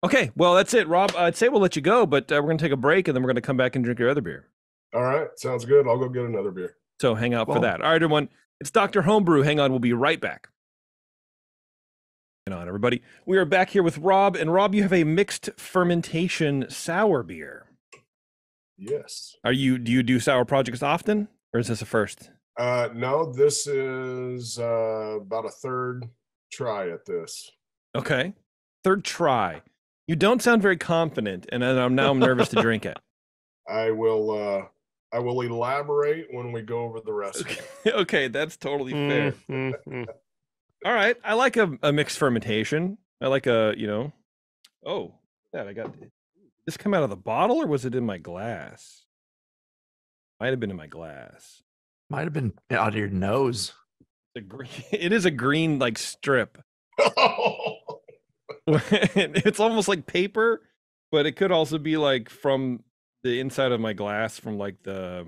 Speaker 1: Okay, well, that's it, Rob. I'd say we'll let you go, but we're going to take a break, and then we're going to come back and drink your other beer.
Speaker 2: All right. Sounds good. I'll go get another beer.
Speaker 1: So hang out for that. All right, everyone. It's Dr. Homebrew. Hang on. We'll be right back. Hang on, everybody. We are back here with Rob. And Rob, you have a mixed fermentation sour beer.
Speaker 2: Yes.
Speaker 1: Do you do sour projects often, or is this a first?
Speaker 2: No, this is about a 3rd try at this.
Speaker 1: Okay. 3rd try. You don't sound very confident, and I'm nervous to drink it.
Speaker 2: I will elaborate when we go over the recipe.
Speaker 1: Okay, that's totally fair. All right. I like a mixed fermentation. I like oh, that I got. Did this come out of the bottle, or was it in my glass? Might have been in my glass.
Speaker 3: Might have been out of your nose.
Speaker 1: It is a green like strip. It's almost like paper, but it could also be like from the inside of my glass from like the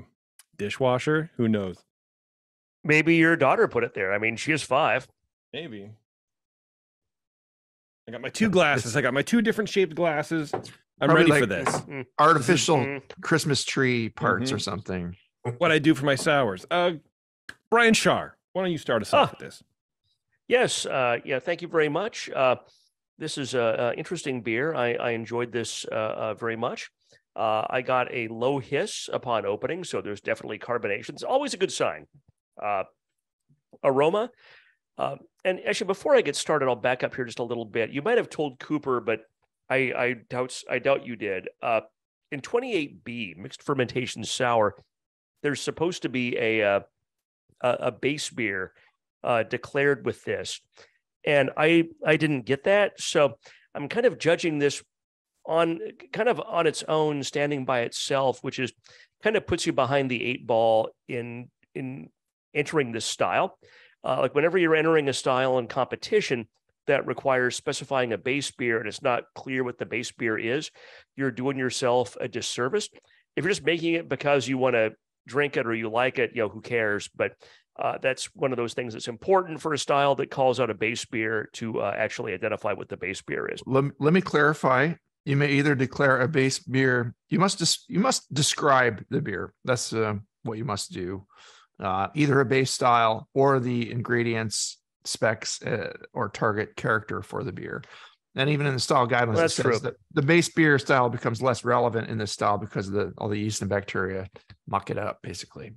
Speaker 1: dishwasher. Who knows?
Speaker 4: Maybe your daughter put it there. I mean, she is 5.
Speaker 1: Maybe. I got my 2 glasses. I got my 2 different shaped glasses. I'm ready for this.
Speaker 3: Artificial Christmas tree parts or something.
Speaker 1: What I do for my sours. Brian Shar, why don't you start us off with this?
Speaker 4: Yes. Yeah. Thank you very much. This is an interesting beer. I enjoyed this very much. I got a low hiss upon opening, so there's definitely carbonation. It's always a good sign. Aroma. And actually, before I get started, I'll back up here just a little bit. You might have told Cooper, but I doubt you did. In 28B, Mixed Fermentation Sour, there's supposed to be a base beer declared with this, and I didn't get that, so I'm kind of judging this on its own, standing by itself, which is kind of puts you behind the 8 ball in entering this style. Like whenever you're entering a style in competition that requires specifying a base beer and it's not clear what the base beer is, you're doing yourself a disservice. If you're just making it because you want to drink it or you like it, who cares? But that's one of those things that's important for a style that calls out a base beer to actually identify what the base beer is.
Speaker 3: Let me clarify. You may either declare a base beer. You must describe the beer. That's what you must do. Either a base style or the ingredients, specs, or target character for the beer. And even in the style guidelines,
Speaker 4: that's true.
Speaker 3: That the base beer style becomes less relevant in this style because of all the yeast and bacteria muck it up, basically.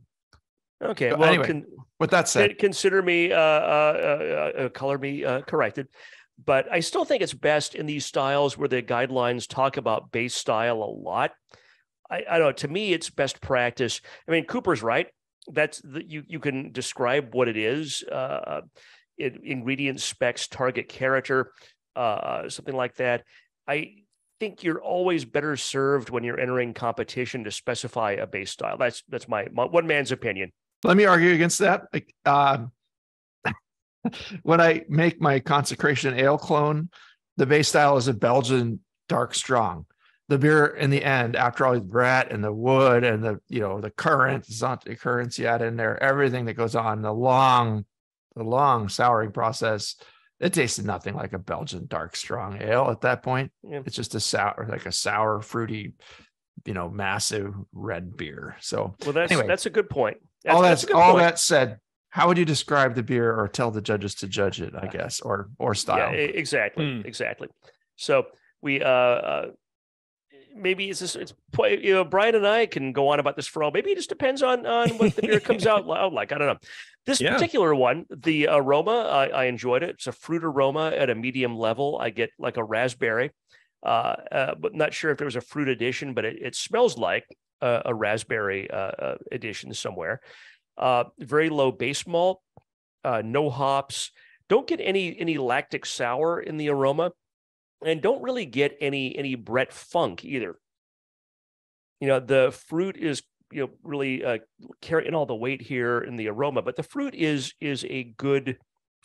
Speaker 4: Okay.
Speaker 3: So
Speaker 4: well,
Speaker 3: anyway, with that said,
Speaker 4: consider me color me corrected, but I still think it's best in these styles where the guidelines talk about base style a lot. I don't know. To me, it's best practice. I mean, Cooper's right. That's you can describe what it is, ingredients, specs, target character, something like that. I think you're always better served when you're entering competition to specify a base style. That's my one man's opinion.
Speaker 3: Let me argue against that. When I make my consecration ale clone, the base style is a Belgian dark strong. The beer in the end, after all the Brett and the wood and the currents you add in there, everything that goes on, the long long souring process, it tasted nothing like a Belgian dark strong ale at that point.
Speaker 4: Yeah.
Speaker 3: It's just a sour, fruity, massive red beer. So
Speaker 4: Well, that's a good point.
Speaker 3: All
Speaker 4: that's a good point.
Speaker 3: that said, how would you describe the beer, or tell the judges to judge it, I guess, or style?
Speaker 4: Yeah, exactly. So we maybe it's Brian and I can go on about this for all. Maybe it just depends on what the beer comes out like. I don't know. This particular one, the aroma, I enjoyed it. It's a fruit aroma at a medium level. I get like a raspberry, but not sure if there was a fruit addition, but it smells like a raspberry addition somewhere. Very low base malt, no hops. Don't get any lactic sour in the aroma, and don't really get any Brett funk either. The fruit is really carrying all the weight here in the aroma, but the fruit is a good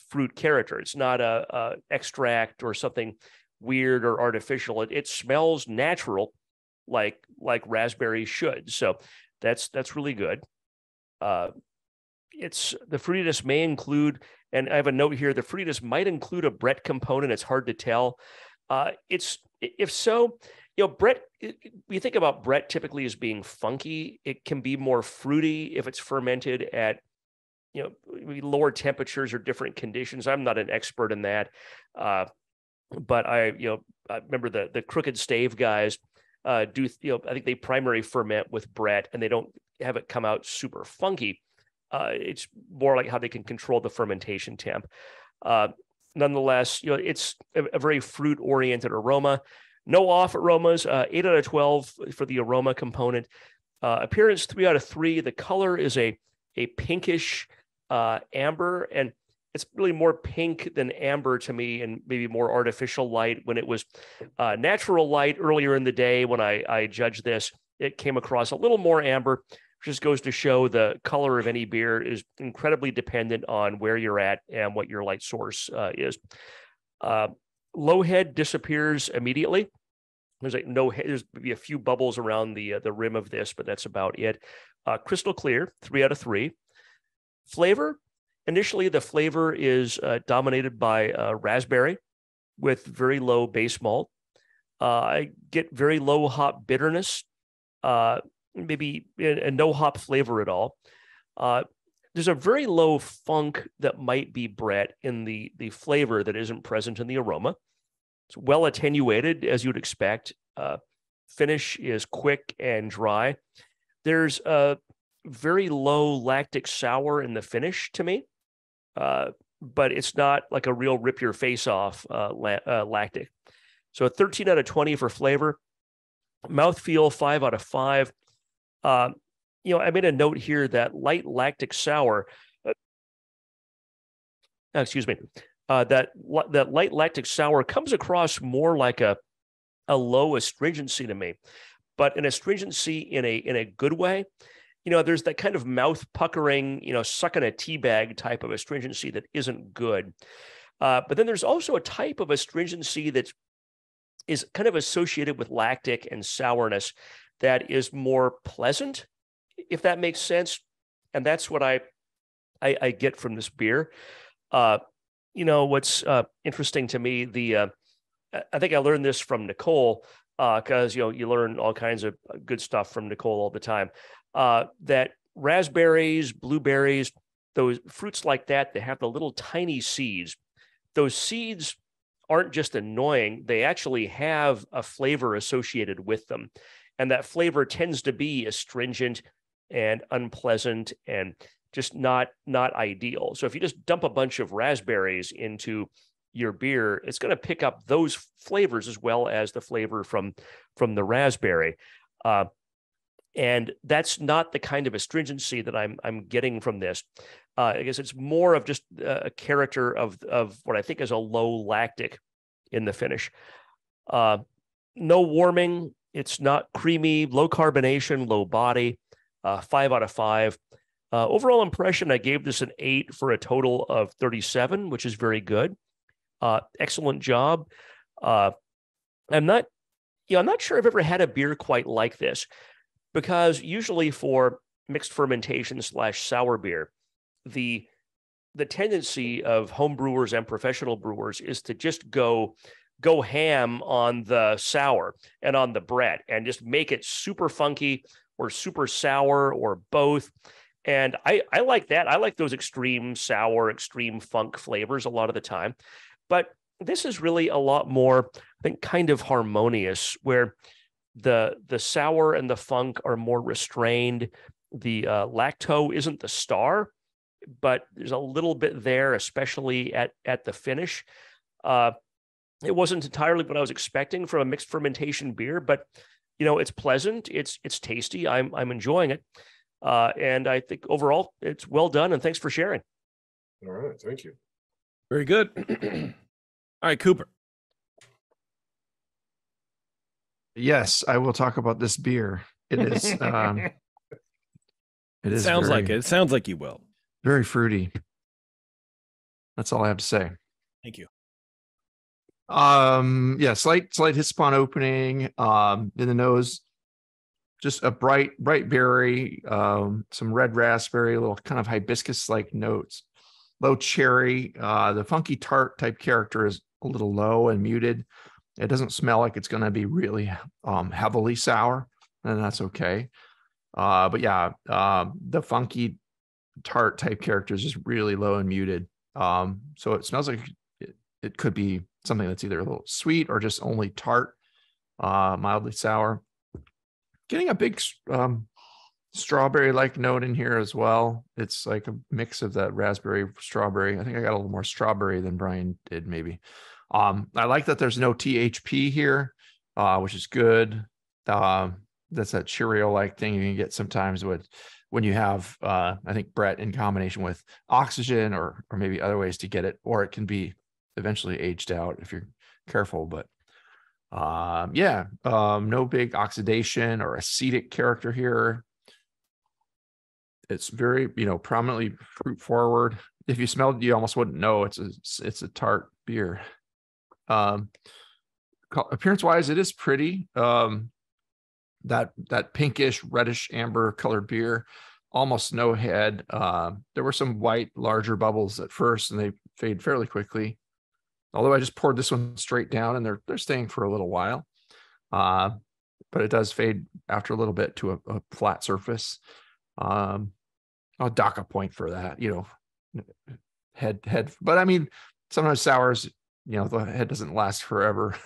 Speaker 4: fruit character. It's not a extract or something weird or artificial. It smells natural, like raspberry should. So that's really good. It's the fruitiness may include, and I have a note here, the fruitiness might include a Brett component. It's hard to tell. If so, Brett, we think about Brett typically as being funky. It can be more fruity if it's fermented at, lower temperatures or different conditions. I'm not an expert in that. But I remember the Crooked Stave guys I think they primary ferment with Brett, and they don't have it come out super funky. It's more like how they can control the fermentation temp. Nonetheless, it's a very fruit-oriented aroma. No off aromas, 8 out of 12 for the aroma component. Appearance, 3 out of 3. The color is a pinkish amber, and it's really more pink than amber to me, and maybe more artificial light. When it was natural light earlier in the day when I judged this, it came across a little more amber. Just goes to show the color of any beer is incredibly dependent on where you're at and what your light source is. Low head disappears immediately. There's there's maybe a few bubbles around the rim of this, but that's about it. Crystal clear, 3 out of 3. Flavor, initially the flavor is dominated by raspberry with very low base malt. I get very low hop bitterness. Maybe a no hop flavor at all. There's a very low funk that might be Brett in the flavor that isn't present in the aroma. It's well attenuated, as you would expect. Finish is quick and dry. There's a very low lactic sour in the finish to me, but it's not like a real rip your face off lactic. So a 13 out of 20 for flavor. Mouthfeel, 5 out of 5. I made a note here that light lactic sour, that light lactic sour comes across more like a low astringency to me, but an astringency in a good way. There's that kind of mouth puckering, sucking a tea bag type of astringency that isn't good. But then there's also a type of astringency that is kind of associated with lactic and sourness that is more pleasant, if that makes sense. And that's what I get from this beer. What's interesting to me, I think I learned this from Nicole, because, you learn all kinds of good stuff from Nicole all the time, that raspberries, blueberries, those fruits like that have the little tiny seeds. Those seeds aren't just annoying. They actually have a flavor associated with them. And that flavor tends to be astringent and unpleasant and just not ideal. So if you just dump a bunch of raspberries into your beer, it's going to pick up those flavors as well as the flavor from the raspberry. And that's not the kind of astringency that I'm getting from this. I guess it's more of just a character of what I think is a low lactic in the finish. No warming. It's not creamy, low carbonation, low body, 5 out of 5. Overall impression, I gave this an 8 for a total of 37, which is very good. Excellent job. I'm not sure I've ever had a beer quite like this, because usually for mixed fermentation / sour beer, the the tendency of home brewers and professional brewers is to just go ham on the sour and on the bread and just make it super funky or super sour or both. And I like that. I like those extreme sour, extreme funk flavors a lot of the time. But this is really a lot more, I think, kind of harmonious, where the sour and the funk are more restrained. The lacto isn't the star, but there's a little bit there, especially at the finish. It wasn't entirely what I was expecting from a mixed fermentation beer, but it's pleasant. It's tasty. I'm enjoying it, and I think overall it's well done. And thanks for sharing.
Speaker 2: All right, thank you.
Speaker 1: Very good. All right, Cooper.
Speaker 3: Yes, I will talk about this beer. It is. It
Speaker 1: sounds like it. It sounds like you will.
Speaker 3: Very fruity. That's all I have to say.
Speaker 1: Thank you.
Speaker 3: Yeah, slight Hispon opening in the nose. Just a bright berry, some red raspberry, a little kind of hibiscus-like notes. Low cherry. The funky tart type character is a little low and muted. It doesn't smell like it's going to be really heavily sour, and that's okay. But yeah, the funky tart type character is just really low and muted. So it smells like it could be something that's either a little sweet or just only tart, mildly sour. Getting a big strawberry-like note in here as well. It's like a mix of that raspberry, strawberry. I think I got a little more strawberry than Brian did, maybe. I like that there's no THP here, which is good. That's that Cheerio-like thing you can get sometimes when you have, I think, Brett in combination with oxygen or maybe other ways to get it, or it can be eventually aged out if you're careful. But no big oxidation or acetic character here. It's very, prominently fruit forward. If you smelled, you almost wouldn't know it's a tart beer. Appearance wise, it is pretty. That pinkish, reddish, amber colored beer, almost no head. There were some white, larger bubbles at first, and they fade fairly quickly. Although I just poured this one straight down, and they're staying for a little while. But it does fade after a little bit to a flat surface. I'll dock a point for that, head. But I mean, sometimes sours, the head doesn't last forever,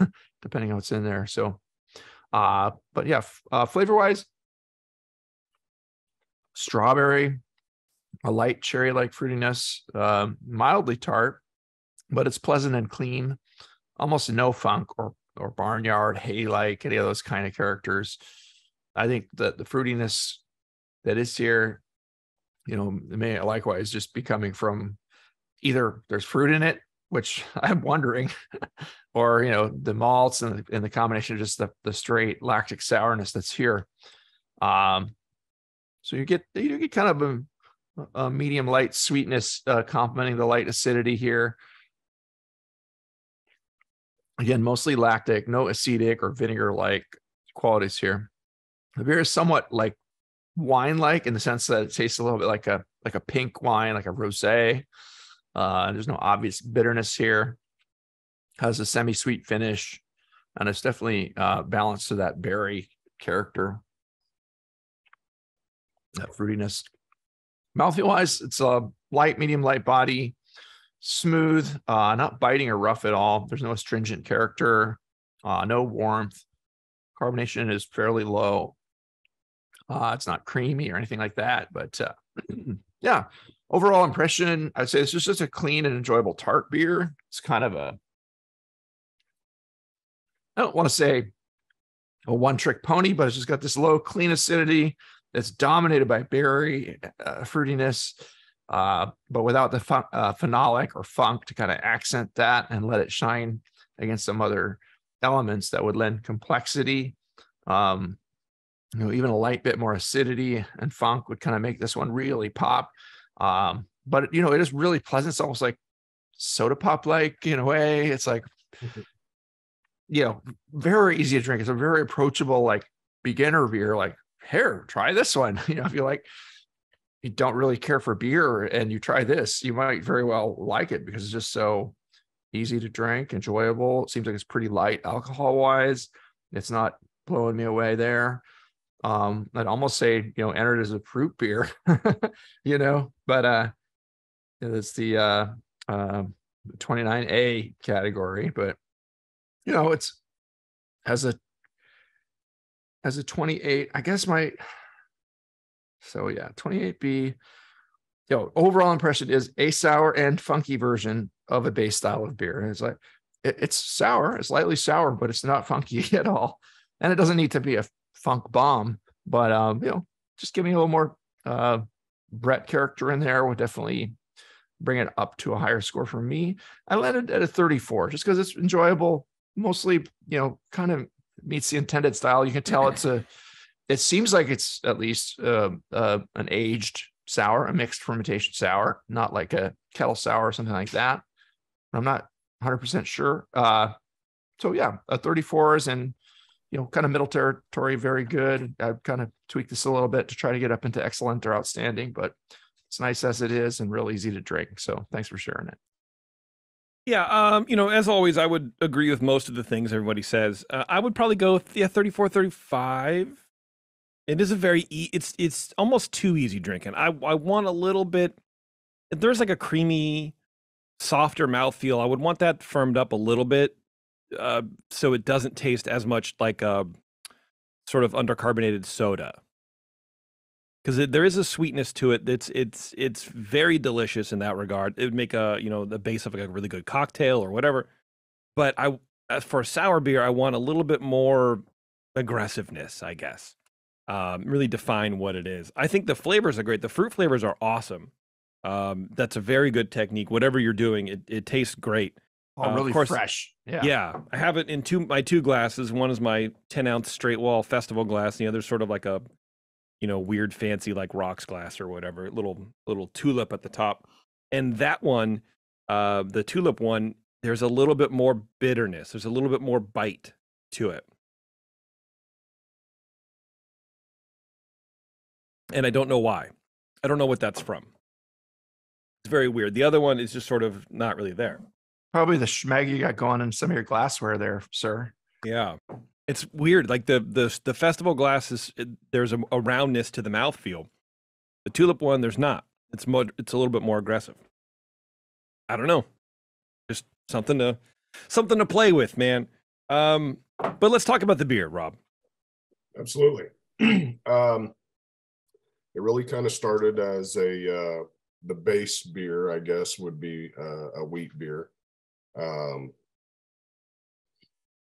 Speaker 3: depending on what's in there. So, but yeah, flavor wise, strawberry, a light cherry-like fruitiness, mildly tart, but it's pleasant and clean, almost no funk or barnyard hay-like, any of those kind of characters. I think that the fruitiness that is here, it may likewise just be coming from either there's fruit in it, which I'm wondering, or, the malts and the combination of just the straight lactic sourness that's here. So you get kind of a medium light sweetness complementing the light acidity here. Again, mostly lactic, no acetic or vinegar-like qualities here. The beer is somewhat like wine-like in the sense that it tastes a little bit like a pink wine, like a rosé. There's no obvious bitterness here. Has a semi-sweet finish, and it's definitely balanced to that berry character, that fruitiness. Mouthfeel-wise, it's a light, medium light body, smooth, not biting or rough at all. There's no astringent character, no warmth. Carbonation is fairly low. It's not creamy or anything like that, but yeah. Overall impression, I'd say it's just a clean and enjoyable tart beer. It's kind of I don't want to say a one-trick pony, but it's just got this low, clean acidity that's dominated by berry fruitiness, but without the phenolic or funk to kind of accent that and let it shine against some other elements that would lend complexity. Even a light bit more acidity and funk would kind of make this one really pop. But it is really pleasant. It's almost like soda pop like in a way. It's like, very easy to drink. It's a very approachable, like beginner beer. Like, here, try this one. If you like you don't really care for beer and you try this, you might very well like it because it's just so easy to drink, enjoyable. It seems like it's pretty light alcohol wise. It's not blowing me away there. I'd almost say, enter it as a fruit beer, but it's the 29A category, but it's as a 28, I guess 28B, overall impression is a sour and funky version of a base style of beer. And it's like, it's sour, it's lightly sour, but it's not funky at all. And it doesn't need to be a funk bomb, but, just giving a little more Brett character in there would definitely bring it up to a higher score for me. I landed at a 34 just because it's enjoyable, mostly, kind of meets the intended style. You can tell it seems like it's at least an aged sour, a mixed fermentation sour, not like a kettle sour or something like that. I'm not 100% sure. So yeah, a 34 is in, kind of middle territory, very good. I've kind of tweaked this a little bit to try to get up into excellent or outstanding, but it's nice as it is and real easy to drink. So thanks for sharing it.
Speaker 1: Yeah, as always, I would agree with most of the things everybody says. I would probably go with 34, 35. It is a very it's almost too easy drinking. I want a little bit. There's like a creamy, softer mouthfeel. I would want that firmed up a little bit, so it doesn't taste as much like a sort of undercarbonated soda. Because there is a sweetness to it. It's very delicious in that regard. It would make the base of like a really good cocktail or whatever. But for a sour beer, I want a little bit more aggressiveness, I guess. Really define what it is. I think the flavors are great. The fruit flavors are awesome. That's a very good technique. Whatever you're doing, it tastes great.
Speaker 3: Really
Speaker 1: of course,
Speaker 3: fresh.
Speaker 1: Yeah. I have it in my two glasses. One is my 10-ounce straight wall festival glass. The other's sort of like a weird fancy like rocks glass or whatever, little tulip at the top. And that one, the tulip one, there's a little bit more bitterness. There's a little bit more bite to it. And I don't know why. I don't know what that's from. It's very weird. The other one is just sort of not really there.
Speaker 3: Probably the schmeg you got going in some of your glassware there, sir.
Speaker 1: Yeah. It's weird. Like the festival glass there's a roundness to the mouthfeel. The tulip one, there's not. It's a little bit more aggressive. I don't know. Just something to play with, man. But let's talk about the beer, Rob.
Speaker 2: Absolutely. It really kind of started as the base beer, I guess, would be a wheat beer.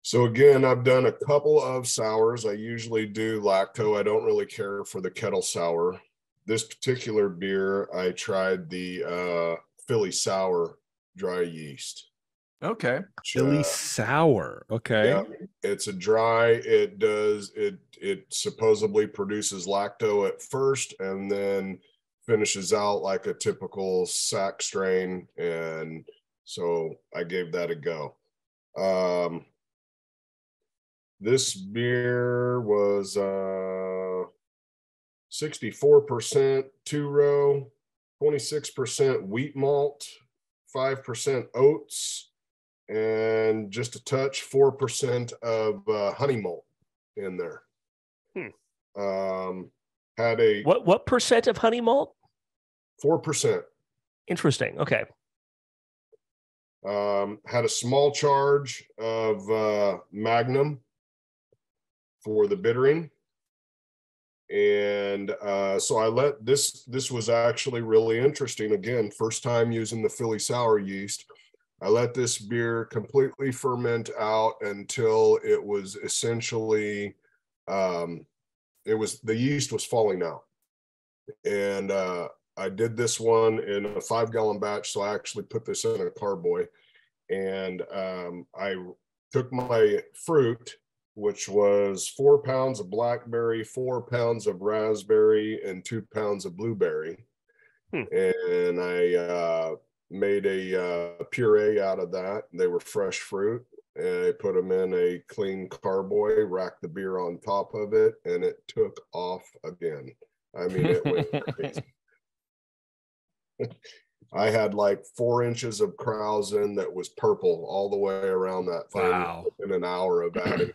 Speaker 2: So again, I've done a couple of sours. I usually do lacto. I don't really care for the kettle sour. This particular beer, I tried the Philly sour dry yeast.
Speaker 3: Okay.
Speaker 1: Philly sour. Okay.
Speaker 2: Yeah, it's a dry. It supposedly produces lacto at first and then finishes out like a typical sack strain. And so I gave that a go. This beer was 64% two-row, 26% wheat malt, 5% oats, and just a touch, 4% of honey malt in there. Had a
Speaker 4: what percent of honey malt?
Speaker 2: 4%.
Speaker 4: Interesting. Okay.
Speaker 2: Had a small charge of Magnum for the bittering. And so I let this was actually really interesting. Again, first time using the Philly sour yeast. I let this beer completely ferment out until it was essentially, the yeast was falling out. And I did this one in a 5-gallon batch. So I actually put this in a carboy, and I took my fruit, which was 4 pounds of blackberry, 4 pounds of raspberry, and 2 pounds of blueberry. And I made a puree out of that. They were fresh fruit, and I put them in a clean carboy, racked the beer on top of it, and it took off again. I mean, it went crazy. I had like 4 inches of Krausen that was purple all the way around that thing.
Speaker 1: Wow.
Speaker 2: In an hour of adding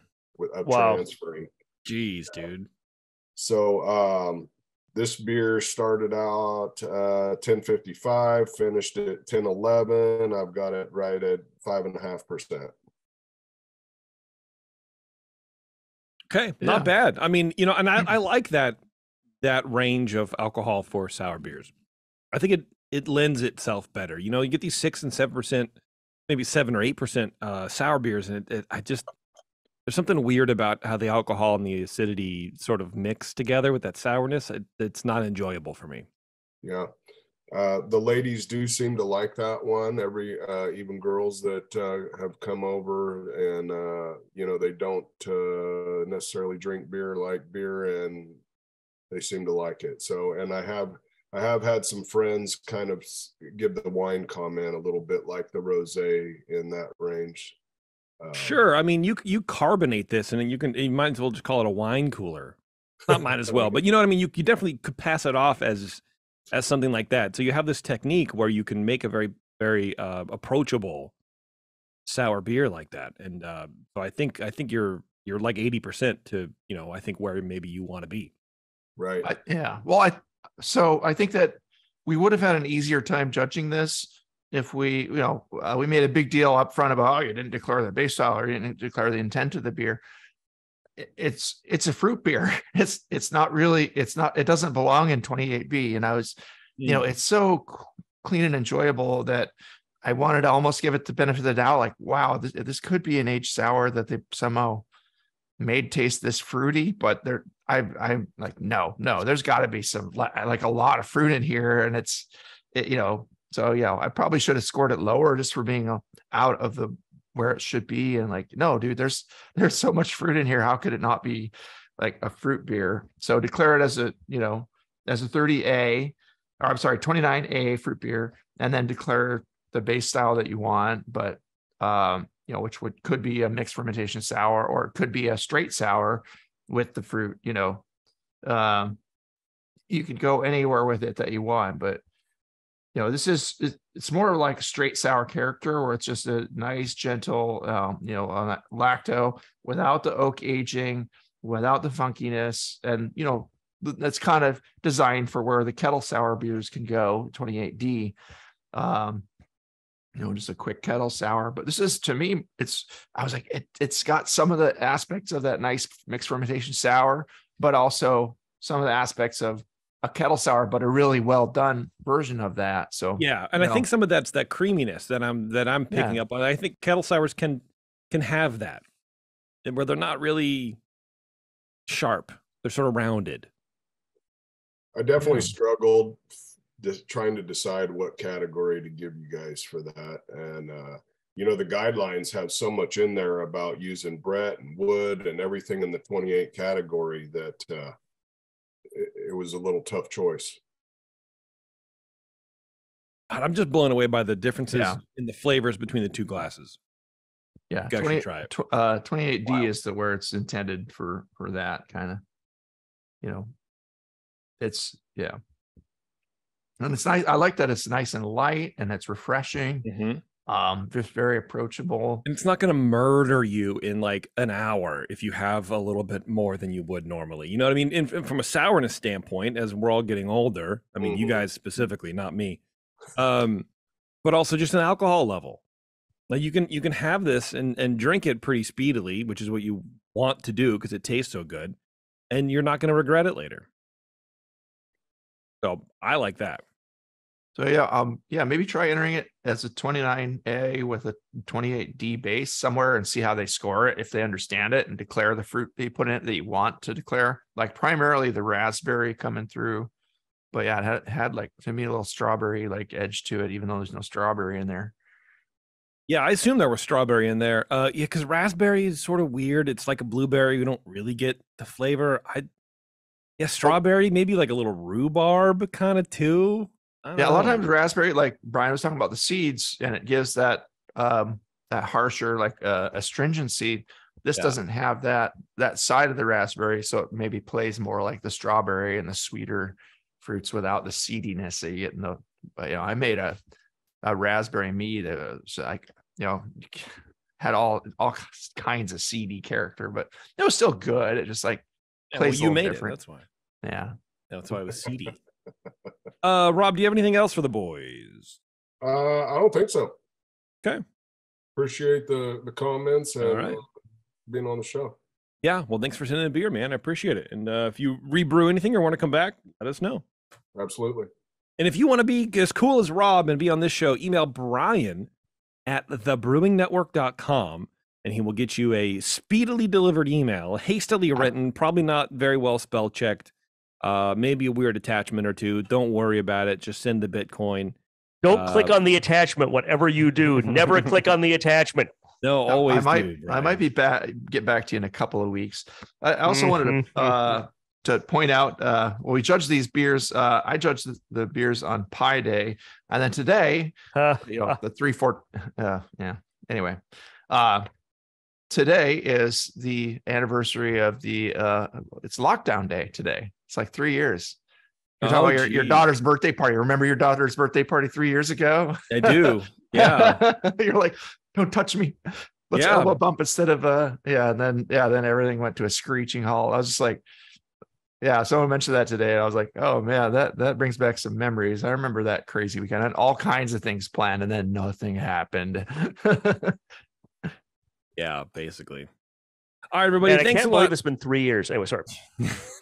Speaker 2: of
Speaker 4: Wow.
Speaker 2: transferring.
Speaker 1: Jeez, dude.
Speaker 2: So this beer started out 10.55, finished at 10.11. I've got it right at 5.5%.
Speaker 1: Okay, not bad. I mean, you know, and I like that range of alcohol for sour beers. I think it lends itself better. You know, you get these 6 and 7%, maybe 7 or 8% sour beers, and there's something weird about how the alcohol and the acidity sort of mix together with that sourness. It's not enjoyable for me.
Speaker 2: Yeah. The ladies do seem to like that one. Even girls that have come over and, you know, they don't necessarily drink beer like beer, and they seem to like it. So, and I have had some friends kind of give the wine comment a little bit like the rosé in that range.
Speaker 1: Sure. I mean, you carbonate this, and then you might as well just call it a wine cooler. Not might as well, but you know what I mean? You definitely could pass it off as something like that. So you have this technique where you can make a very, very approachable sour beer like that. And so I think you're like 80% to, you know, I think where maybe you want to be.
Speaker 2: Right.
Speaker 3: So I think that we would have had an easier time judging this if we made a big deal up front about, oh, you didn't declare the base style, or you didn't declare the intent of the beer. It's a fruit beer. It doesn't belong in 28B. And I was, you know, it's so clean and enjoyable that I wanted to almost give it the benefit of the doubt. Like, wow, this could be an aged sour that they somehow made taste this fruity, but I'm like, no, there's got to be some, like a lot of fruit in here. And you know, so yeah, I probably should have scored it lower just for being out of the where it should be. And like, no, dude, there's so much fruit in here. How could it not be like a fruit beer? So declare it as a 30A, or I'm sorry, 29A fruit beer, and then declare the base style that you want. But you know, which could be a mixed fermentation sour, or it could be a straight sour with the fruit. You know, you could go anywhere with it that you want, but you know, it's more like a straight sour character, where it's just a nice, gentle, you know, lacto without the oak aging, without the funkiness. And, you know, that's kind of designed for where the kettle sour beers can go, 28D. You know, just a quick kettle sour. But this is, to me, I was like, it's got some of the aspects of that nice mixed fermentation sour, but also some of the aspects of a kettle sour, but a really well done version of that. So
Speaker 1: yeah, and I think some of that's that creaminess that I'm picking up on. I think kettle sours can have that, where they're not really sharp; they're sort of rounded.
Speaker 2: I definitely struggled just trying to decide what category to give you guys for that, and you know, the guidelines have so much in there about using Brett and wood and everything in the 28 category that it was a little tough choice.
Speaker 1: I'm just blown away by the differences in the flavors between the two glasses.
Speaker 3: Yeah,
Speaker 1: you actually try it.
Speaker 3: 28D is where it's intended for that kind of, you know, it's and it's nice. I like that it's nice and light, and it's refreshing. Just very approachable.
Speaker 1: And it's not going to murder you in like an hour if you have a little bit more than you would normally. You know what I mean? And from a sourness standpoint, as we're all getting older, I mean, you guys specifically, not me, but also just an alcohol level. Like you can have this and drink it pretty speedily, which is what you want to do because it tastes so good, and you're not going to regret it later. So I like that.
Speaker 3: So maybe try entering it as a 29A with a 28D base somewhere and see how they score it, if they understand it, and declare the fruit they put in it that you want to declare, like primarily the raspberry coming through. But yeah, it had like, to me, a little strawberry like edge to it, even though there's no strawberry in there.
Speaker 1: Yeah, I assume there was strawberry in there. Yeah, because raspberry is sort of weird. It's like a blueberry. We don't really get the flavor. Strawberry, maybe like a little rhubarb kind of too.
Speaker 3: Yeah, a lot of times raspberry, like Brian was talking about the seeds, and it gives that harsher, like astringency. This doesn't have that side of the raspberry, so it maybe plays more like the strawberry and the sweeter fruits without the seediness that you get in the. But, you know, I made a raspberry mead so I, you know, had all kinds of seedy character, but it was still good. It just like plays
Speaker 1: you made
Speaker 3: different.
Speaker 1: it. That's why.
Speaker 3: Yeah,
Speaker 1: that's why it was seedy. Rob, do you have anything else for the boys?
Speaker 2: I don't think so.
Speaker 1: Okay.
Speaker 2: Appreciate the comments and being on the show.
Speaker 1: Yeah, well, thanks for sending a beer, man. I appreciate it. And if you rebrew anything or want to come back, let us know.
Speaker 2: Absolutely.
Speaker 1: And if you want to be as cool as Rob and be on this show, email Brian at thebrewingnetwork.com, and he will get you a speedily delivered email, hastily written, probably not very well spell checked, maybe a weird attachment or two. Don't worry about it. Just send the Bitcoin.
Speaker 4: Don't click on the attachment. Whatever you do, never click on the attachment.
Speaker 1: No, always.
Speaker 3: I might be get back to you in a couple of weeks. I also wanted to point out, we judge these beers. I judged the beers on Pi Day, and then today, the 3/4. Anyway, today is the anniversary of the. It's lockdown day today. It's like 3 years. You're talking about your daughter's birthday party. Remember your daughter's birthday party 3 years ago?
Speaker 1: I do. Yeah.
Speaker 3: You're like, don't touch me. Let's elbow bump instead of And then everything went to a screeching halt. I was just like, someone mentioned that today. And I was like, oh man, that brings back some memories. I remember that crazy weekend. I had all kinds of things planned and then nothing happened.
Speaker 1: Yeah, basically. All right, everybody.
Speaker 4: Thanks I can't believe it's been 3 years. Anyway, sorry.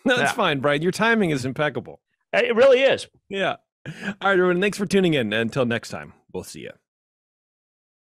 Speaker 1: No, that's fine, Brian. Your timing is impeccable.
Speaker 4: It really is.
Speaker 1: Yeah. All right, everyone. Thanks for tuning in. Until next time, we'll see you.